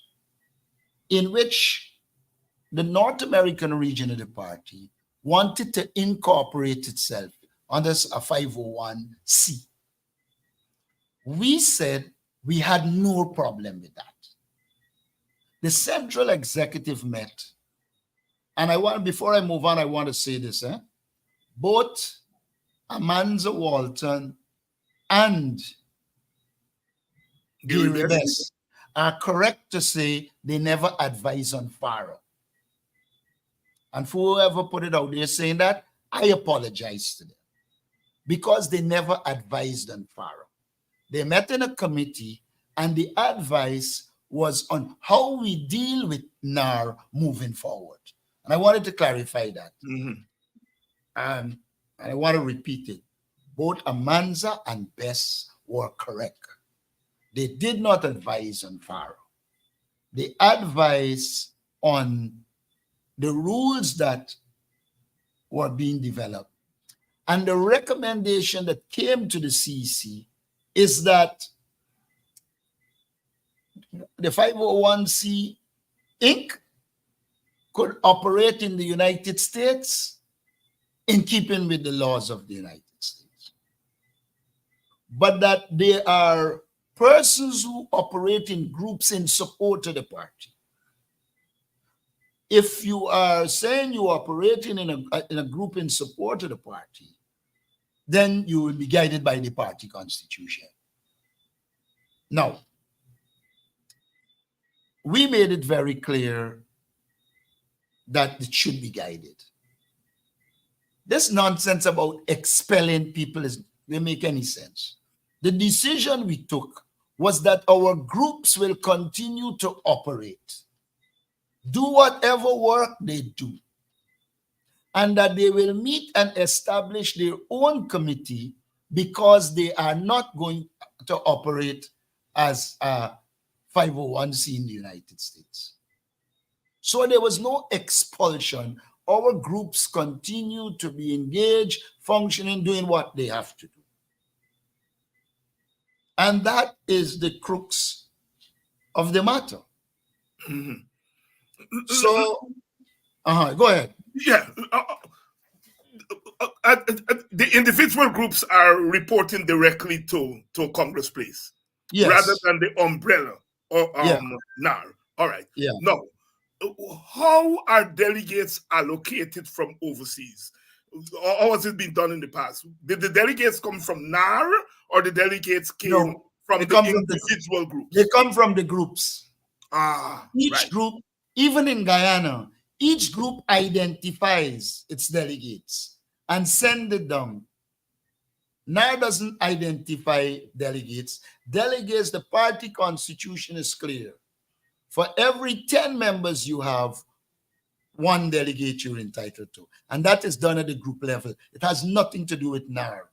in which the North American region of the party wanted to incorporate itself under a 501c. We said we had no problem with that. The Central Executive met, and before I move on, I want to say this. Both Amanza Walton and Gary Best are correct to say they never advise on FARA. And for whoever put it out there saying that, I apologize to them because they never advised on FARA. They met in a committee and the advice was on how we deal with NAR moving forward. And I wanted to clarify that. And I want to repeat it. Both Amanza and Bess were correct. They did not advise on FARA. They advised on the rules that were being developed. And the recommendation that came to the CEC is that the 501c Inc. could operate in the United States in keeping with the laws of the United States. But that there are persons who operate in groups in support of the party. If you are saying you're operating in a group in support of the party, then you will be guided by the party constitution. Now, we made it very clear that it should be guided. This nonsense about expelling people doesn't make any sense. The decision we took was that our groups will continue to operate, do whatever work they do, and that they will meet and establish their own committee because they are not going to operate as a 501c in the United States. So there was no expulsion. Our groups continue to be engaged, functioning, doing what they have to do. And that is the crux of the matter. So, go ahead. Yeah. The individual groups are reporting directly to Congress Place, yes, rather than the umbrella or NAR. All right. Yeah. Now, how are delegates allocated from overseas? How has it been done in the past? Did the delegates come from NAR or the delegates came from the individual groups? They come from the groups. Each right. group, even in Guyana, each group identifies its delegates and send it down. NAR doesn't identify delegates. Delegates, the party constitution is clear. For every 10 members you have, one delegate you're entitled to. And that is done at the group level. It has nothing to do with NAR.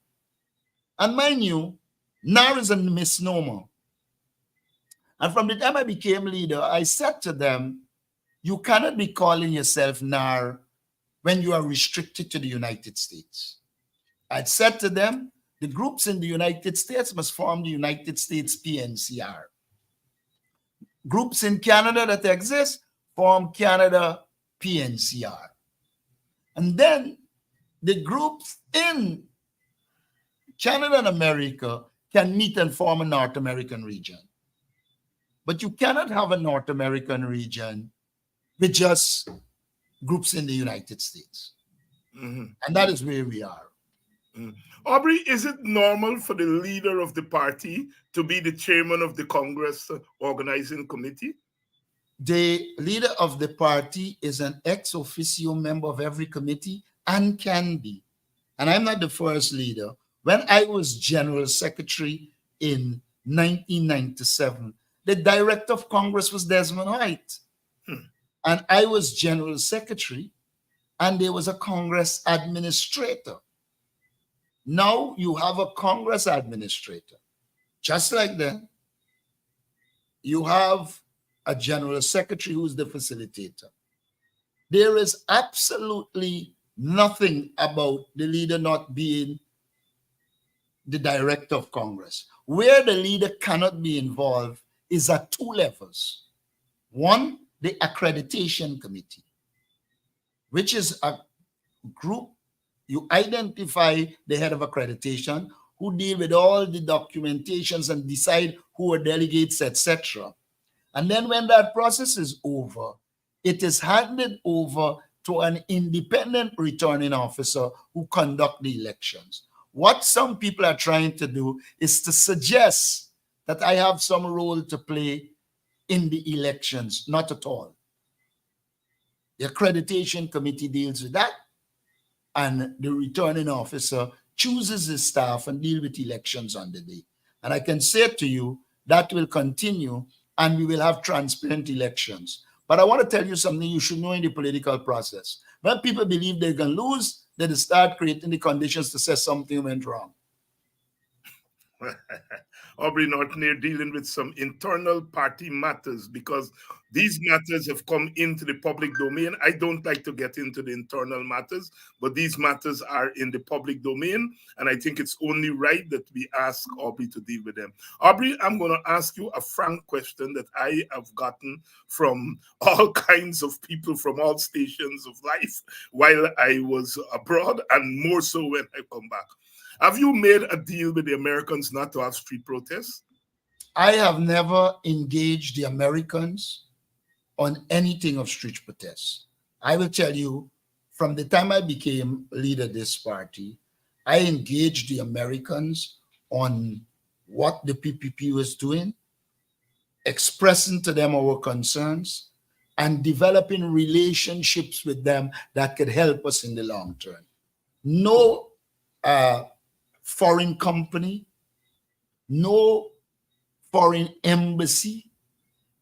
And mind you, NAR is a misnomer. And from the time I became leader, I said to them, you cannot be calling yourself NAR when you are restricted to the United States. I said to them, the groups in the United States must form the United States PNCR. Groups in Canada that exist form Canada PNCR. And then the groups in Canada and America can meet and form a North American region. But you cannot have a North American region with just groups in the United States. And that is where we are. Aubrey, is it normal for the leader of the party to be the chairman of the Congress organizing committee? The leader of the party is an ex officio member of every committee and can be. And I'm not the first leader. When I was general secretary in 1997, the director of Congress was Desmond White. And I was general secretary, and there was a Congress administrator. Now you have a Congress administrator. Just like that, you have a general secretary who's the facilitator. There is absolutely nothing about the leader not being the director of Congress. Where the leader cannot be involved is at two levels. One, the accreditation committee, which is a group. You identify the head of accreditation who deal with all the documentations and decide who are delegates, etc. And then when that process is over, it is handed over to an independent returning officer who conduct the elections. What some people are trying to do is to suggest that I have some role to play in the elections. Not at all. The accreditation committee deals with that, and the returning officer chooses his staff and deal with elections on the day. And I can say to you that will continue, and we will have transparent elections. But I want to tell you something you should know in the political process. When people believe they can lose, they start creating the conditions to say something went wrong. Aubrey Norton here dealing with some internal party matters, because these matters have come into the public domain. I don't like to get into the internal matters, but these matters are in the public domain, and I think it's only right that we ask Aubrey to deal with them. Aubrey, I'm going to ask you a frank question that I have gotten from all kinds of people from all stations of life while I was abroad, and more so when I come back. Have you made a deal with the Americans not to have street protests? I have never engaged the Americans on anything of street protests. I will tell you, from the time I became leader of this party, I engaged the Americans on what the PPP was doing, expressing to them our concerns, and developing relationships with them that could help us in the long term. No foreign company, no foreign embassy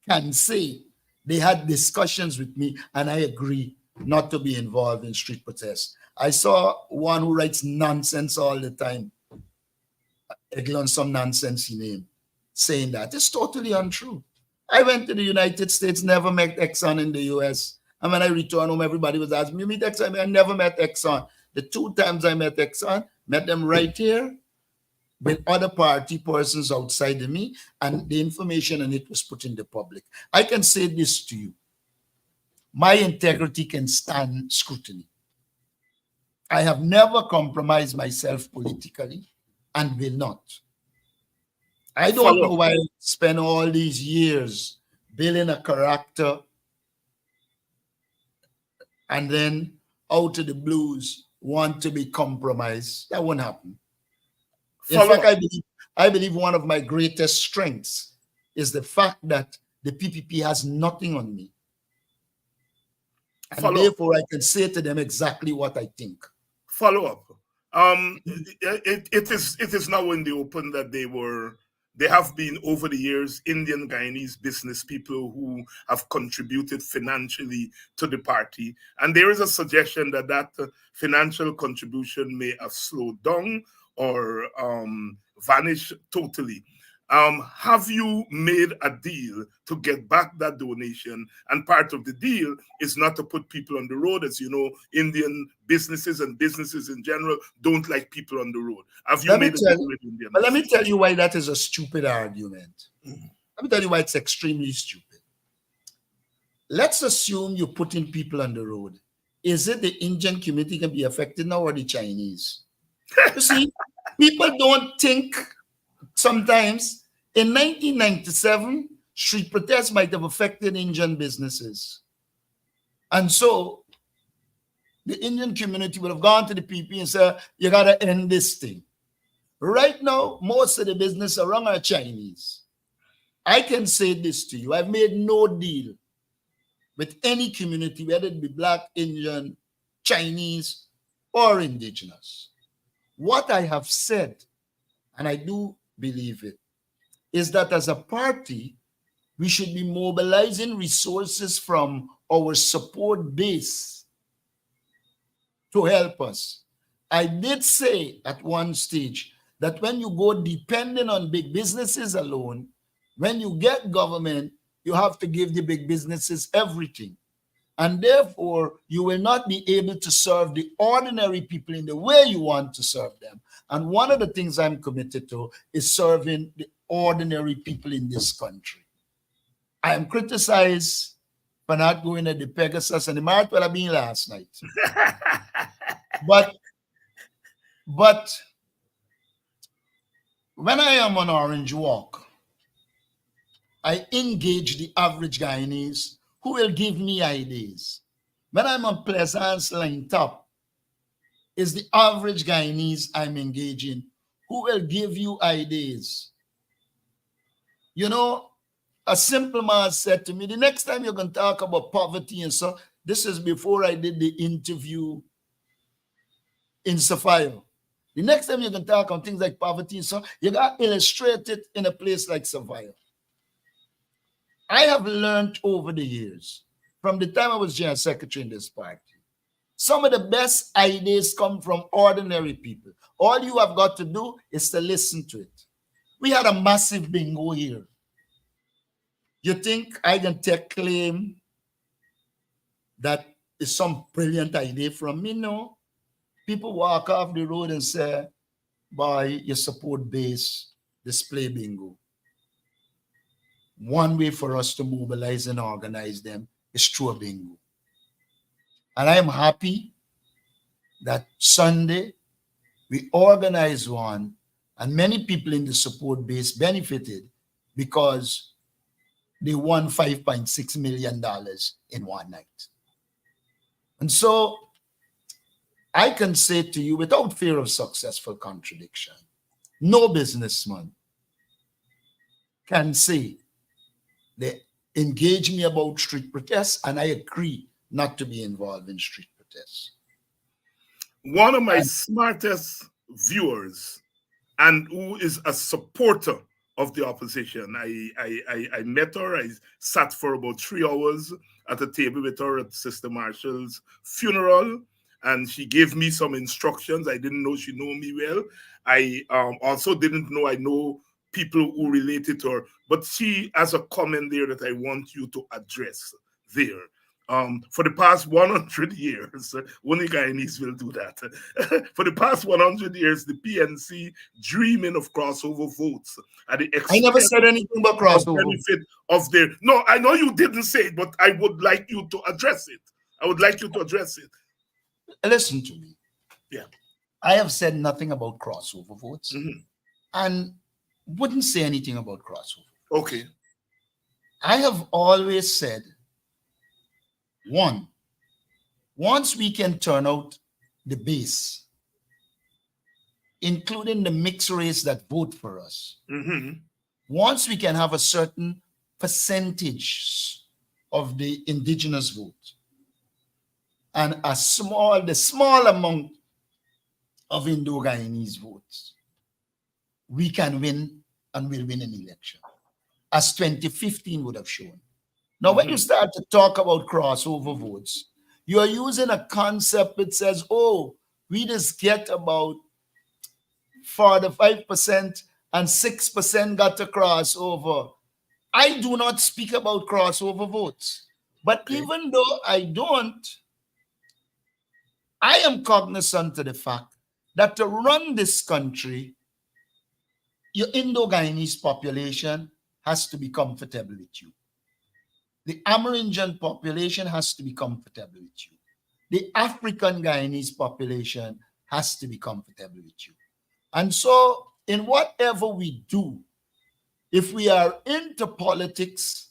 can say they had discussions with me and I agree not to be involved in street protests. I saw one who writes nonsense all the time, Eglon, some nonsense name, saying that. It's totally untrue. I went to the United States, never met Exxon in the US. And when I returned home, everybody was asking me, you meet Exxon? I never met Exxon. The two times I met Exxon, met them right here with other party persons outside of me, and the information on it was put in the public. I can say this to you. My integrity can stand scrutiny. I have never compromised myself politically and will not. I don't know why I spent all these years building a character and then out of the blues want to be compromised. That won't happen. In fact, I believe one of my greatest strengths is the fact that the PPP has nothing on me. And therefore, I can say to them exactly what I think. Follow up. It is now in the open that they have been over the years Indian Guyanese business people who have contributed financially to the party. And there is a suggestion that that financial contribution may have slowed down or vanished totally. Have you made a deal to get back that donation? And part of the deal is not to put people on the road. As you know, Indian businesses and businesses in general don't like people on the road. Have you made a deal with Indian? But let me tell you why that is a stupid argument. Let me tell you why it's extremely stupid. Let's assume you're putting people on the road. Is it the Indian community can be affected now or the Chinese? You see, people don't think sometimes. In 1997, street protests might have affected Indian businesses. And so the Indian community would have gone to the PP and said, you got to end this thing. Right now, most of the business around are Chinese. I can say this to you. I've made no deal with any community, whether it be Black, Indian, Chinese, or indigenous. What I have said, and I do believe it, is that as a party, we should be mobilizing resources from our support base to help us. I did say at one stage that when you go dependent on big businesses alone, when you get government, you have to give the big businesses everything. And therefore, you will not be able to serve the ordinary people in the way you want to serve them. And one of the things I'm committed to is serving the ordinary people in this country. I am criticized for not going at the Pegasus, and the might well have been last night. But when I am on Orange Walk, I engage the average Guyanese who will give me ideas. When I'm on Pleasance Line Top, is the average Guyanese I'm engaging who will give you ideas. You know, a simple man said to me, the next time you're going to talk about poverty and so, this is before I did the interview in Sapphire. The next time you're going to talk on things like poverty and so, you got to illustrate it in a place like Sapphire. I have learned over the years, from the time I was general secretary in this party, some of the best ideas come from ordinary people. All you have got to do is to listen to it. We had a massive bingo here. You think I can take claim that is some brilliant idea from me? No. People walk off the road and say, boy, your support base display bingo. One way for us to mobilize and organize them is through a bingo. And I am happy that Sunday we organized one and many people in the support base benefited because they won $5.6 million in one night. And so I can say to you without fear of successful contradiction, no businessman can say they engage me about street protests and I agree not to be involved in street protests. One of my smartest viewers and who is a supporter of the opposition, I met her, I sat for about 3 hours at a table with her at Sister Marshall's funeral, and she gave me some instructions. I didn't know she knew me well. I also didn't know I know people who related to her, but she has a comment there that I want you to address there. For the past 100 years, only Guyanese will do that. For the past 100 years, the PNC dreaming of crossover votes at the expense I never said anything about crossover. benefit of their. No, I know you didn't say it, but I would like you to address it. I would like you to address it. Listen to me. Yeah. I have said nothing about crossover votes and wouldn't say anything about crossover. Okay. I have always said, one, once we can turn out the base, including the mixed race that vote for us, once we can have a certain percentage of the indigenous vote and the small amount of Indo-Guyanese votes, we can win and will win an election, as 2015 would have shown. Now, when you start to talk about crossover votes, you are using a concept that says, oh, we just get about 45% and 6% got to cross over. I do not speak about crossover votes. But even though I don't, I am cognizant of the fact that to run this country, your Indo-Guyanese population has to be comfortable with you. The Amerindian population has to be comfortable with you. The African Guyanese population has to be comfortable with you. And so in whatever we do, if we are into politics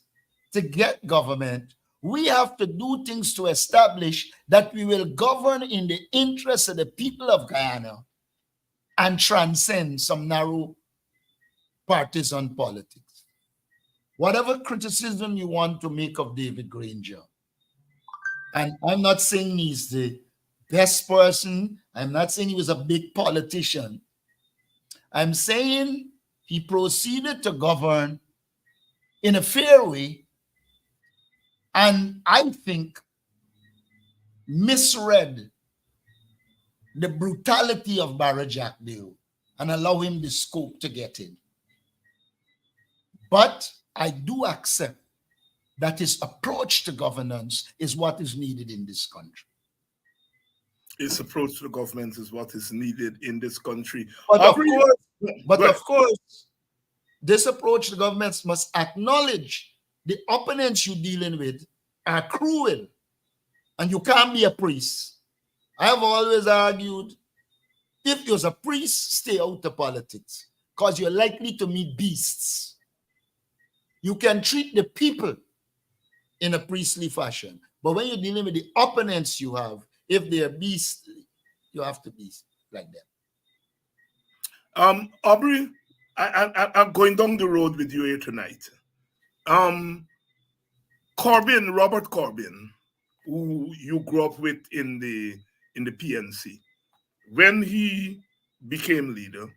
to get government, we have to do things to establish that we will govern in the interest of the people of Guyana and transcend some narrow partisan politics. Whatever criticism you want to make of David Granger, and I'm not saying he's the best person, I'm not saying he was a big politician, I'm saying he proceeded to govern in a fair way, and I think misread the brutality of Barra Jack Dale and allow him the scope to get in. But I do accept that his approach to governance is what is needed in this country. His approach to government is what is needed in this country. But Aubrey, of course, this approach to governments must acknowledge the opponents you're dealing with are cruel, and you can't be a priest. I have always argued, if you're a priest, stay out of politics, because you're likely to meet beasts. You can treat the people in a priestly fashion, but when you're dealing with the opponents you have, if they're beastly, you have to be like them. Aubrey, I'm going down the road with you here tonight. Robert Corbyn, who you grew up with in the PNC, when he became leader,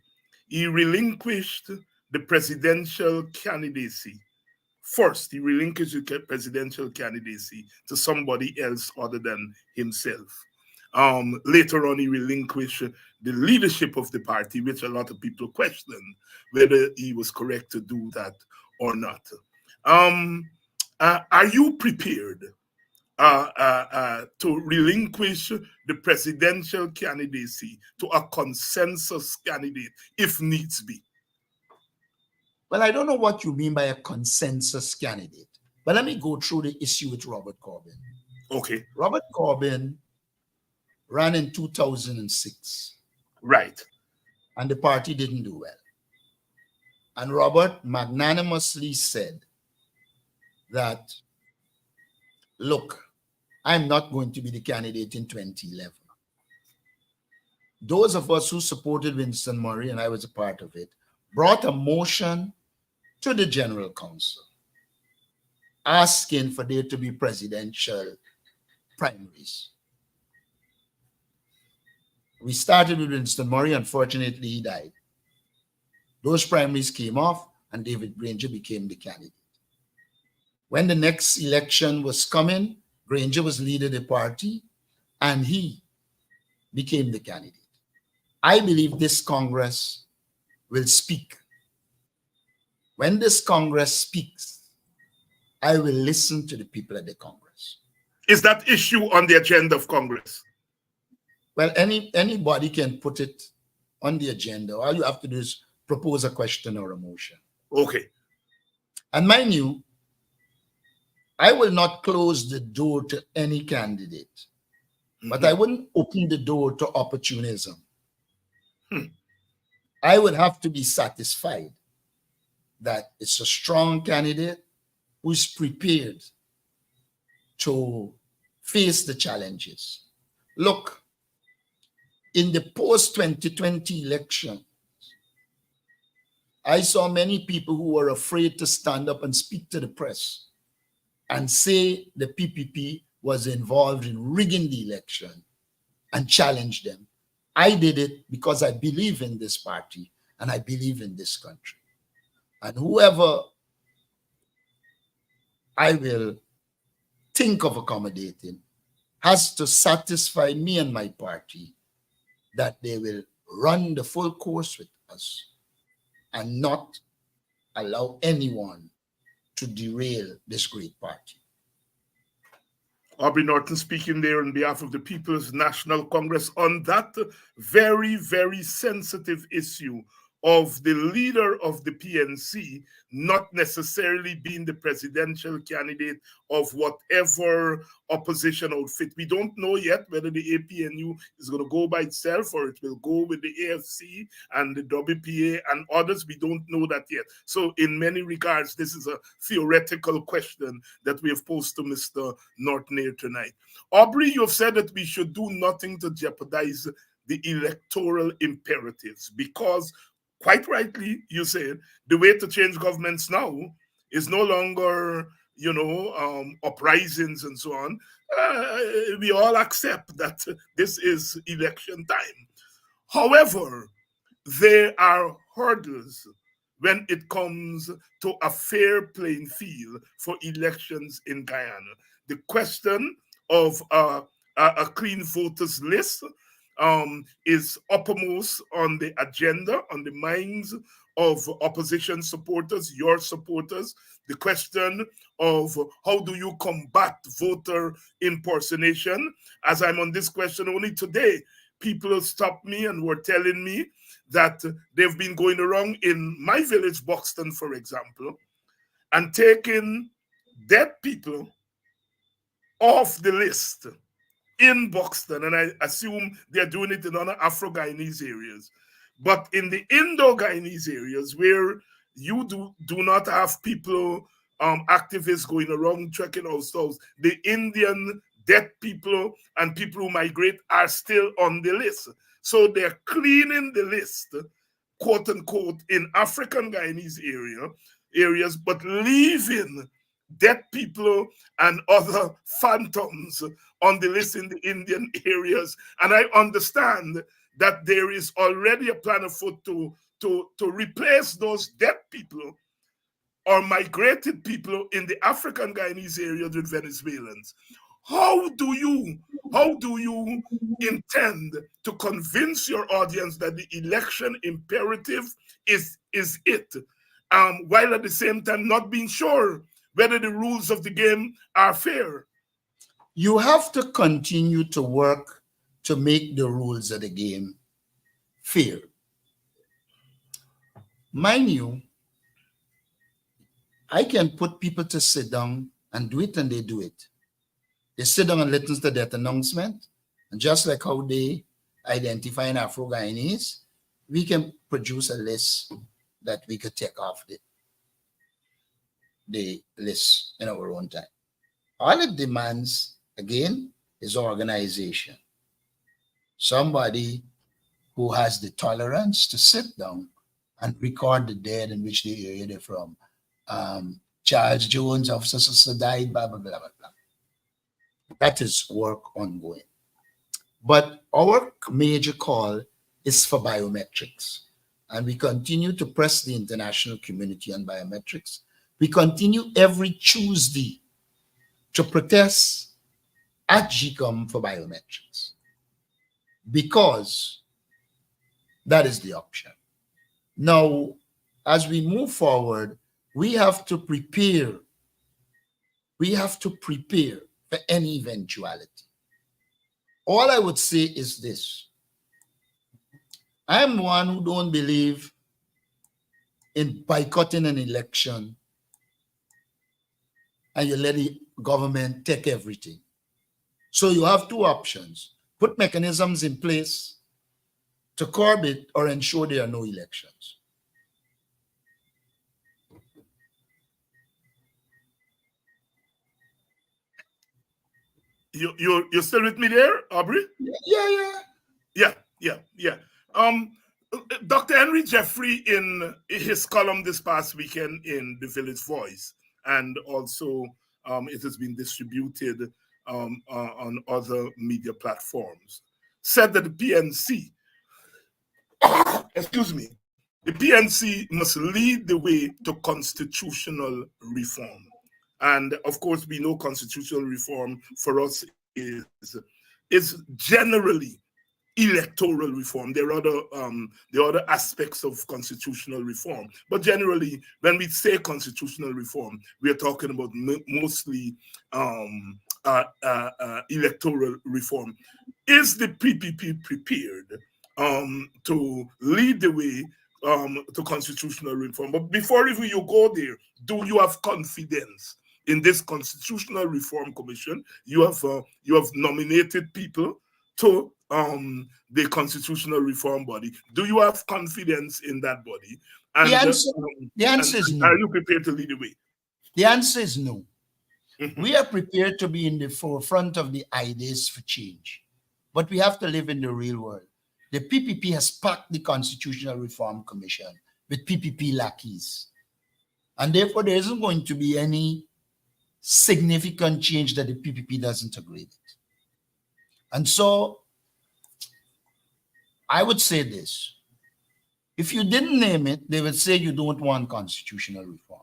he relinquished the presidential candidacy. First, he relinquished the presidential candidacy to somebody else other than himself. Later on, he relinquished the leadership of the party, which a lot of people questioned whether he was correct to do that or not. Are you prepared to relinquish the presidential candidacy to a consensus candidate if needs be? Well, I don't know what you mean by a consensus candidate, but let me go through the issue with Robert Corbyn. Okay. Robert Corbyn ran in 2006. Right. And the party didn't do well. And Robert magnanimously said that, look, I'm not going to be the candidate in 2011. Those of us who supported Winston Murray, and I was a part of it, brought a motion to the General Council asking for there to be presidential primaries. We started with Winston Murray. Unfortunately, he died. Those primaries came off, and David Granger became the candidate. When the next election was coming, Granger was leader of the party, and he became the candidate. I believe this Congress will speak. When this Congress speaks, I will listen to the people at the Congress. Is that issue on the agenda of Congress? Well, anybody can put it on the agenda. All you have to do is propose a question or a motion. Okay. And mind you, I will not close the door to any candidate, but I wouldn't open the door to opportunism. I would have to be satisfied that it's a strong candidate who's prepared to face the challenges. Look, in the post-2020 election, I saw many people who were afraid to stand up and speak to the press and say the PPP was involved in rigging the election and challenge them. I did it because I believe in this party and I believe in this country. And whoever I will think of accommodating has to satisfy me and my party that they will run the full course with us and not allow anyone to derail this great party. Aubrey Norton speaking there on behalf of the People's National Congress on that very, very sensitive issue of the leader of the PNC not necessarily being the presidential candidate of whatever opposition outfit. We don't know yet whether the APNU is going to go by itself or it will go with the AFC and the WPA and others. We don't know that yet. So in many regards, this is a theoretical question that we have posed to Mr. Norton here tonight. Aubrey, you have said that we should do nothing to jeopardize the electoral imperatives because quite rightly, you said the way to change governments now is no longer, uprisings and so on. We all accept that this is election time. However, there are hurdles when it comes to a fair playing field for elections in Guyana. The question of a clean voters list is uppermost on the agenda, on the minds of opposition supporters, your supporters. The question of how do you combat voter impersonation? As I'm on this question only today, people stopped me and were telling me that they've been going around in my village, Buxton, for example, and taking dead people off the list in Buxton, and I assume they're doing it in other Afro-Guyanese areas. But in the Indo-Guyanese areas where you do not have people, activists going around checking out stuff, the Indian dead people and people who migrate are still on the list. So they're cleaning the list, quote unquote, in African Guyanese areas, but leaving dead people and other phantoms on the list in the Indian areas. And I understand that there is already a plan afoot to replace those dead people or migrated people in the African Guyanese areas with Venezuelans. How do you intend to convince your audience that the election imperative is it, while at the same time not being sure whether the rules of the game are fair? You have to continue to work to make the rules of the game fair. Mind you, I can put people to sit down and do it, and they do it. They sit down and listen to that announcement, and just like how they identify in Afro-Guyanese, we can produce a list that we could take off the list in our own time. All it demands, again, is organization. Somebody who has the tolerance to sit down and record the dead in which the area they're from. Charles Jones, officer died, blah, blah, blah, blah, blah. That is work ongoing. But our major call is for biometrics. And we continue to press the international community on biometrics. We continue every Tuesday to protest at GCOM for biometrics, because that is the option. Now, as we move forward, we have to prepare. We have to prepare for any eventuality. All I would say is this. I'm one who don't believe in boycotting an election and you let the government take everything. So you have two options. Put mechanisms in place to curb it or ensure there are no elections. You're still with me there, Aubrey? Yeah. Dr. Henry Jeffrey, in his column this past weekend in the Village Voice, and also it has been distributed on other media platforms, said that the PNC, the PNC must lead the way to constitutional reform. And of course, we know constitutional reform for us is generally electoral reform. There are other aspects of constitutional reform, but generally, when we say constitutional reform, we are talking about mostly electoral reform. Is the PPP prepared to lead the way to constitutional reform? But before even you go there, do you have confidence in this Constitutional Reform Commission? You have nominated people to the Constitutional Reform Body. Do you have confidence in that body? And the answer is no. Are you prepared to lead the way? The answer is no. We are prepared to be in the forefront of the ideas for change, but we have to live in the real world. The PPP has packed the Constitutional Reform Commission with PPP lackeys, and therefore there isn't going to be any significant change that the PPP doesn't agree with. And so I would say this. If you didn't name it, they would say you don't want constitutional reform.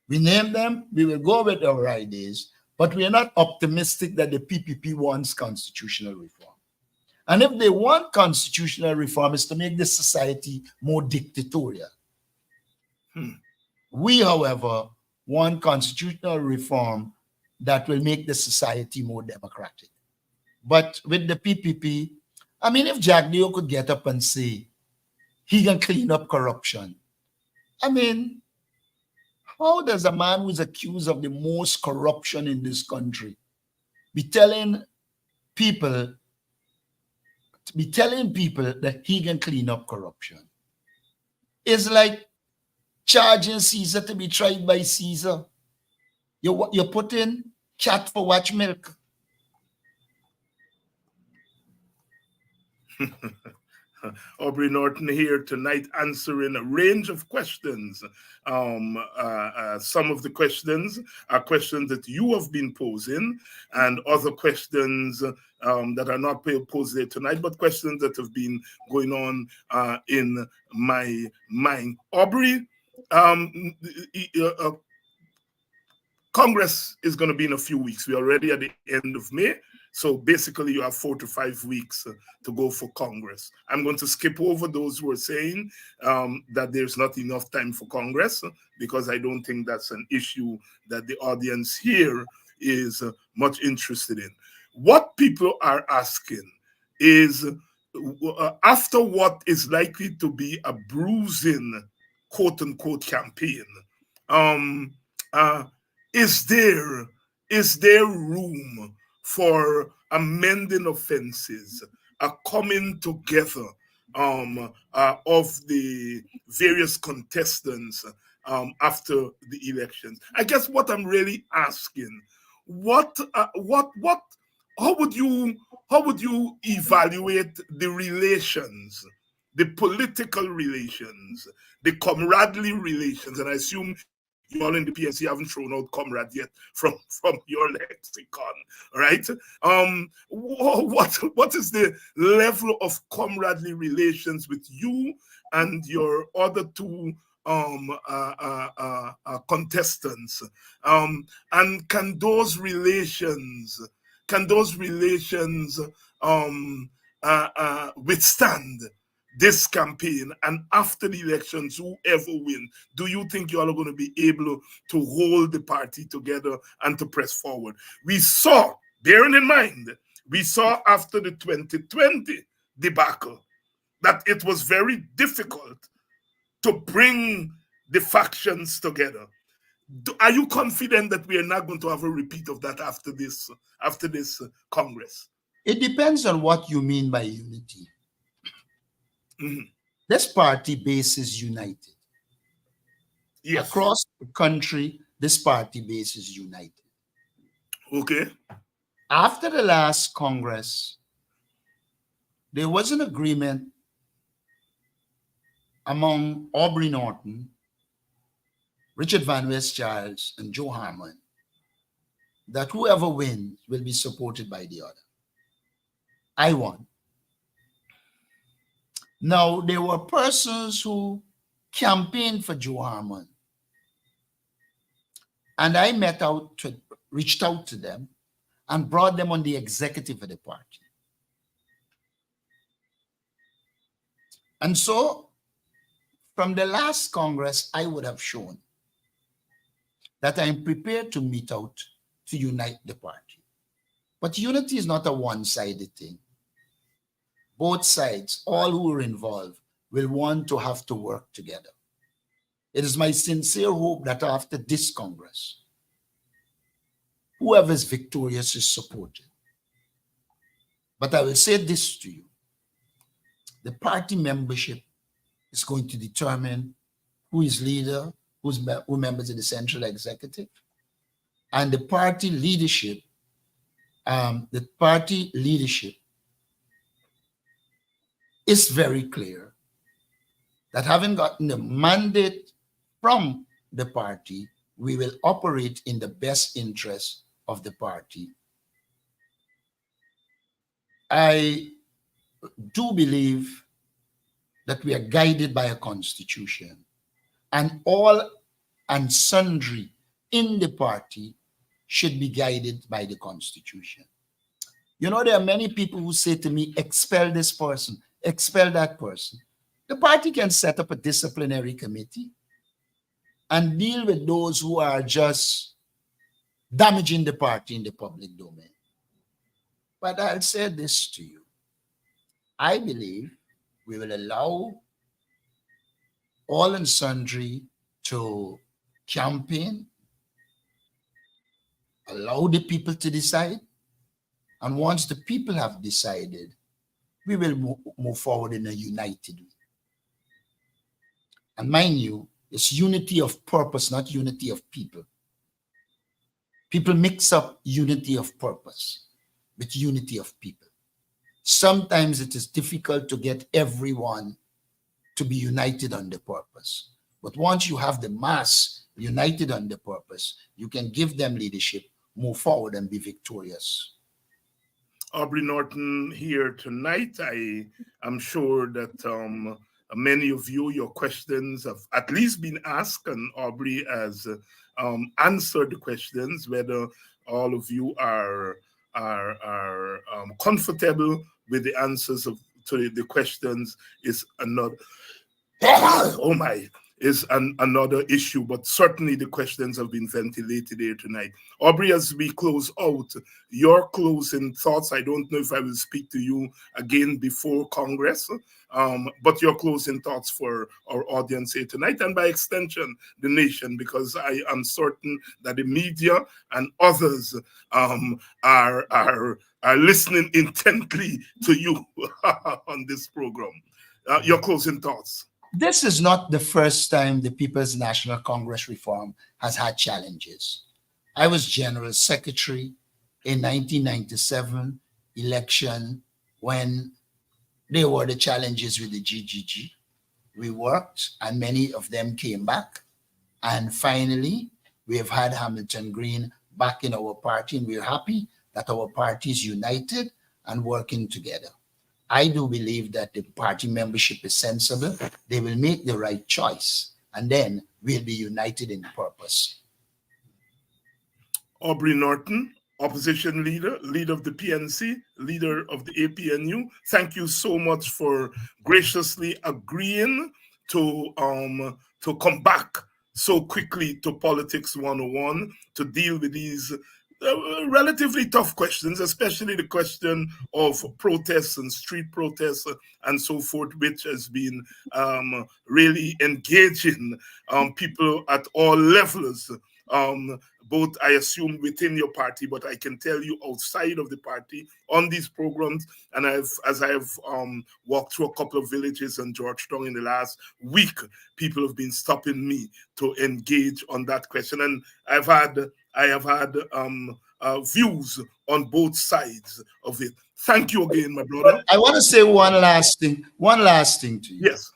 We name them, we will go with our ideas, but we are not optimistic that the PPP wants constitutional reform. And if they want constitutional reform, it's to make this society more dictatorial. We, however, want constitutional reform that will make the society more democratic. But with the PPP, I mean, if Jack Leo could get up and say he can clean up corruption, I mean, How does a man who's accused of the most corruption in this country be telling people that he can clean up corruption? It's like charging Caesar to be tried by Caesar. You're putting cat for watch milk. Aubrey Norton here tonight answering a range of questions. Some of the questions are questions that you have been posing, and other questions that are not posed there tonight, but questions that have been going on in my mind. Aubrey, Congress is going to be in a few weeks. We're already at the end of May. So basically, you have 4 to 5 weeks to go for Congress. I'm going to skip over those who are saying that there's not enough time for Congress, because I don't think that's an issue that the audience here is much interested in. What people are asking is, after what is likely to be a bruising, quote unquote, campaign, is there room for amending offenses, a coming together of the various contestants after the elections? I guess what I'm really asking, how would you evaluate the relations, the political relations, the camaraderie relations? And I assume you all in the PNC haven't thrown out comrade yet from your lexicon, right? What is the level of camaraderie relations with you and your other two contestants? And can those relations withstand this campaign? And after the elections, whoever wins, do you think you all are going to be able to hold the party together and to press forward? We saw, bearing in mind, after the 2020 debacle that it was very difficult to bring the factions together. Are you confident that we are not going to have a repeat of that after this Congress? It depends on what you mean by unity. Mm-hmm. This party base is united. Yes. Across the country, this party base is united. Okay. After the last Congress, there was an agreement among Aubrey Norton, Richard Van West-Childs, and Joe Harmon that whoever wins will be supported by the other. I won. Now, there were persons who campaigned for Joe Harmon, and I reached out to them and brought them on the executive of the party. And so, from the last Congress, I would have shown that I am prepared to meet out to unite the party. But unity is not a one-sided thing. Both sides, all who are involved, will want to have to work together. It is my sincere hope that after this Congress, whoever is victorious is supported. But I will say this to you. The party membership is going to determine who is leader, who members of the central executive, and the party leadership is very clear that having gotten the mandate from the party, we will operate in the best interest of the party. I do believe that we are guided by a constitution, and all and sundry in the party should be guided by the constitution. You know, there are many people who say to me, expel this person, expel that person. The party can set up a disciplinary committee and deal with those who are just damaging the party in the public domain. But I'll say this to you. I believe we will allow all and sundry to campaign, allow the people to decide, and once the people have decided, we will move forward in a united way. And mind you, it's unity of purpose, not unity of people. People mix up unity of purpose with unity of people. Sometimes it is difficult to get everyone to be united on the purpose. But once you have the mass united on the purpose, you can give them leadership, move forward, and be victorious. Aubrey Norton here tonight. I am sure that many of you, your questions have at least been asked, and Aubrey has answered the questions. Whether all of you are comfortable with the answers to the questions is another. Oh my! Is another issue, but certainly the questions have been ventilated here tonight. Aubrey, as we close out, your closing thoughts. I don't know if I will speak to you again before Congress, but your closing thoughts for our audience here tonight, and by extension, the nation, because I am certain that the media and others are listening intently to you on this program. Your closing thoughts. This is not the first time the People's National Congress reform has had challenges. I was General Secretary in 1997 election when there were the challenges with the GGG. We worked and many of them came back. And finally, we have had Hamilton Green back in our party, and we're happy that our party is united and working together. I do believe that the party membership is sensible. They will make the right choice, and then we'll be united in purpose. Aubrey Norton, opposition leader, leader of the PNC, leader of the APNU, thank you so much for graciously agreeing to come back so quickly to Politics 101 to deal with these relatively tough questions, especially the question of protests and street protests and so forth, which has been really engaging people at all levels, both, I assume, within your party, but I can tell you outside of the party on these programs. And as I have walked through a couple of villages in Georgetown in the last week, people have been stopping me to engage on that question. And I have had views on both sides of it. Thank you again, my brother. I want to say one last thing to you. Yes.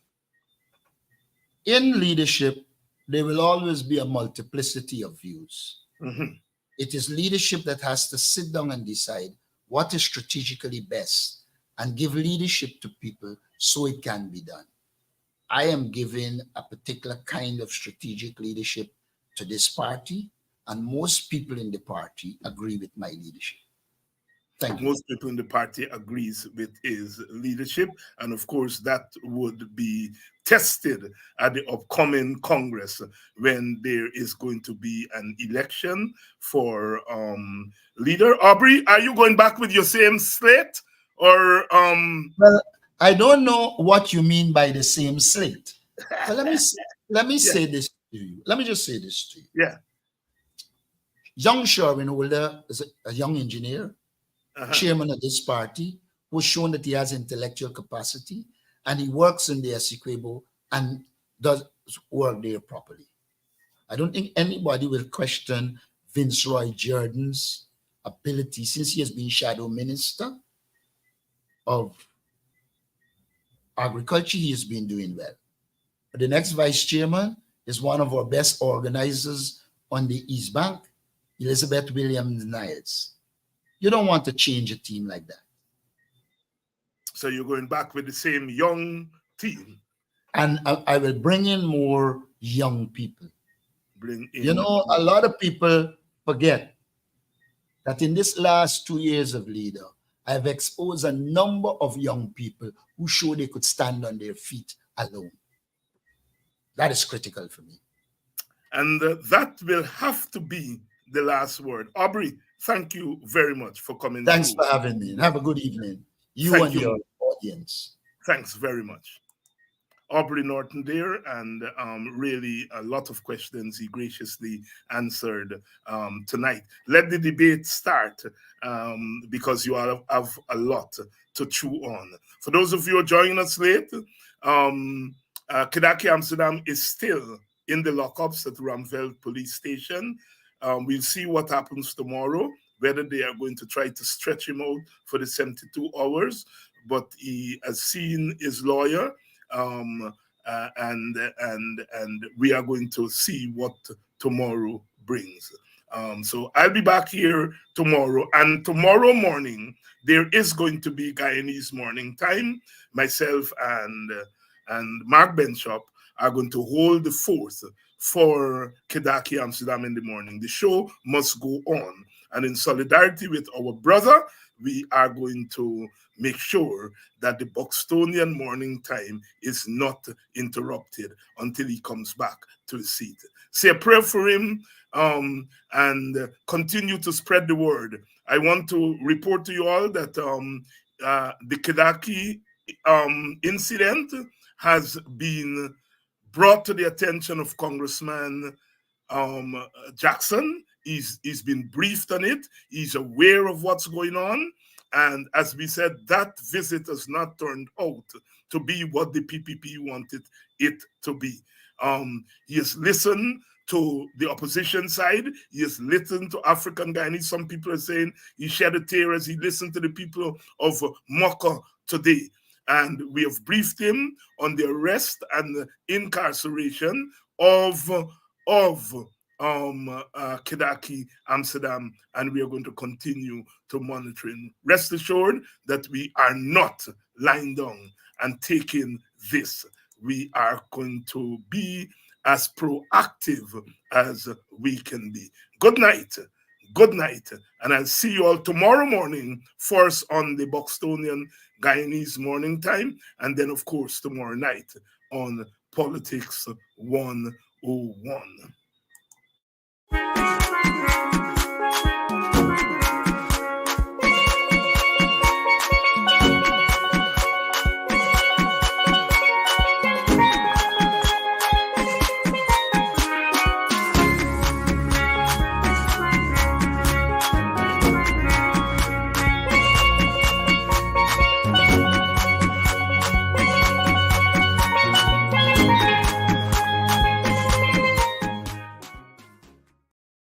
In leadership, there will always be a multiplicity of views. Mm-hmm. It is leadership that has to sit down and decide what is strategically best and give leadership to people so it can be done. I am giving a particular kind of strategic leadership to this party, and most people in the party agree with my leadership. Thank you. Most people in the party agrees with his leadership, and of course that would be tested at the upcoming Congress when there is going to be an election for leader. Aubrey, are you going back with your same slate, or Well, I don't know what you mean by the same slate. But let me say this to you. Let me just say this to you. Yeah. Young Sherwin Holder is a young engineer, chairman of this party, who's shown that he has intellectual capacity, and he works in the Essequibo and does work there properly. I don't think anybody will question Vince Roy Jordan's ability, since he has been shadow minister of agriculture. He has been doing well. But the next vice chairman is one of our best organizers on the East Bank, Elizabeth Williams-Niles. You don't want to change a team like that. So you're going back with the same young team. And I will bring in more young people. Bring in. You know, a lot of people forget that in this last 2 years of leader, I've exposed a number of young people who showed they could stand on their feet alone. That is critical for me. And that will have to be the last word. Aubrey, thank you very much for coming. Thanks for having me. And have a good evening. You and your audience. Thanks very much. Aubrey Norton there, and really a lot of questions he graciously answered tonight. Let the debate start, because you all have a lot to chew on. For those of you who are joining us late, Kedaki Amsterdam is still in the lockups at Ramveld Police Station. We'll see what happens tomorrow, whether they are going to try to stretch him out for the 72 hours. But he has seen his lawyer, and we are going to see what tomorrow brings. So I'll be back here tomorrow, and tomorrow morning there is going to be Guyanese morning time. Myself and Mark Benchop are going to hold the fort for Kedaki Amsterdam in the morning. The show must go on, and in solidarity with our brother, we are going to make sure that the Buxtonian morning time is not interrupted until he comes back to the seat. Say a prayer for him, and continue to spread the word. I want to report to you all that the Kedaki incident has been brought to the attention of Congressman Jackson. He's been briefed on it. He's aware of what's going on. And as we said, that visit has not turned out to be what the PPP wanted it to be. He has listened to the opposition side. He has listened to African Guyanese. Some people are saying he shed a tear as he listened to the people of Mocha today. And we have briefed him on the arrest and the incarceration of Kedaki Amsterdam, and we are going to continue to monitor him. Rest assured that we are not lying down and taking this. We are going to be as proactive as we can be. Good night. Good night. And I'll see you all tomorrow morning, first on the Buxtonian Guyanese morning time, and then, of course, tomorrow night on Politics 101.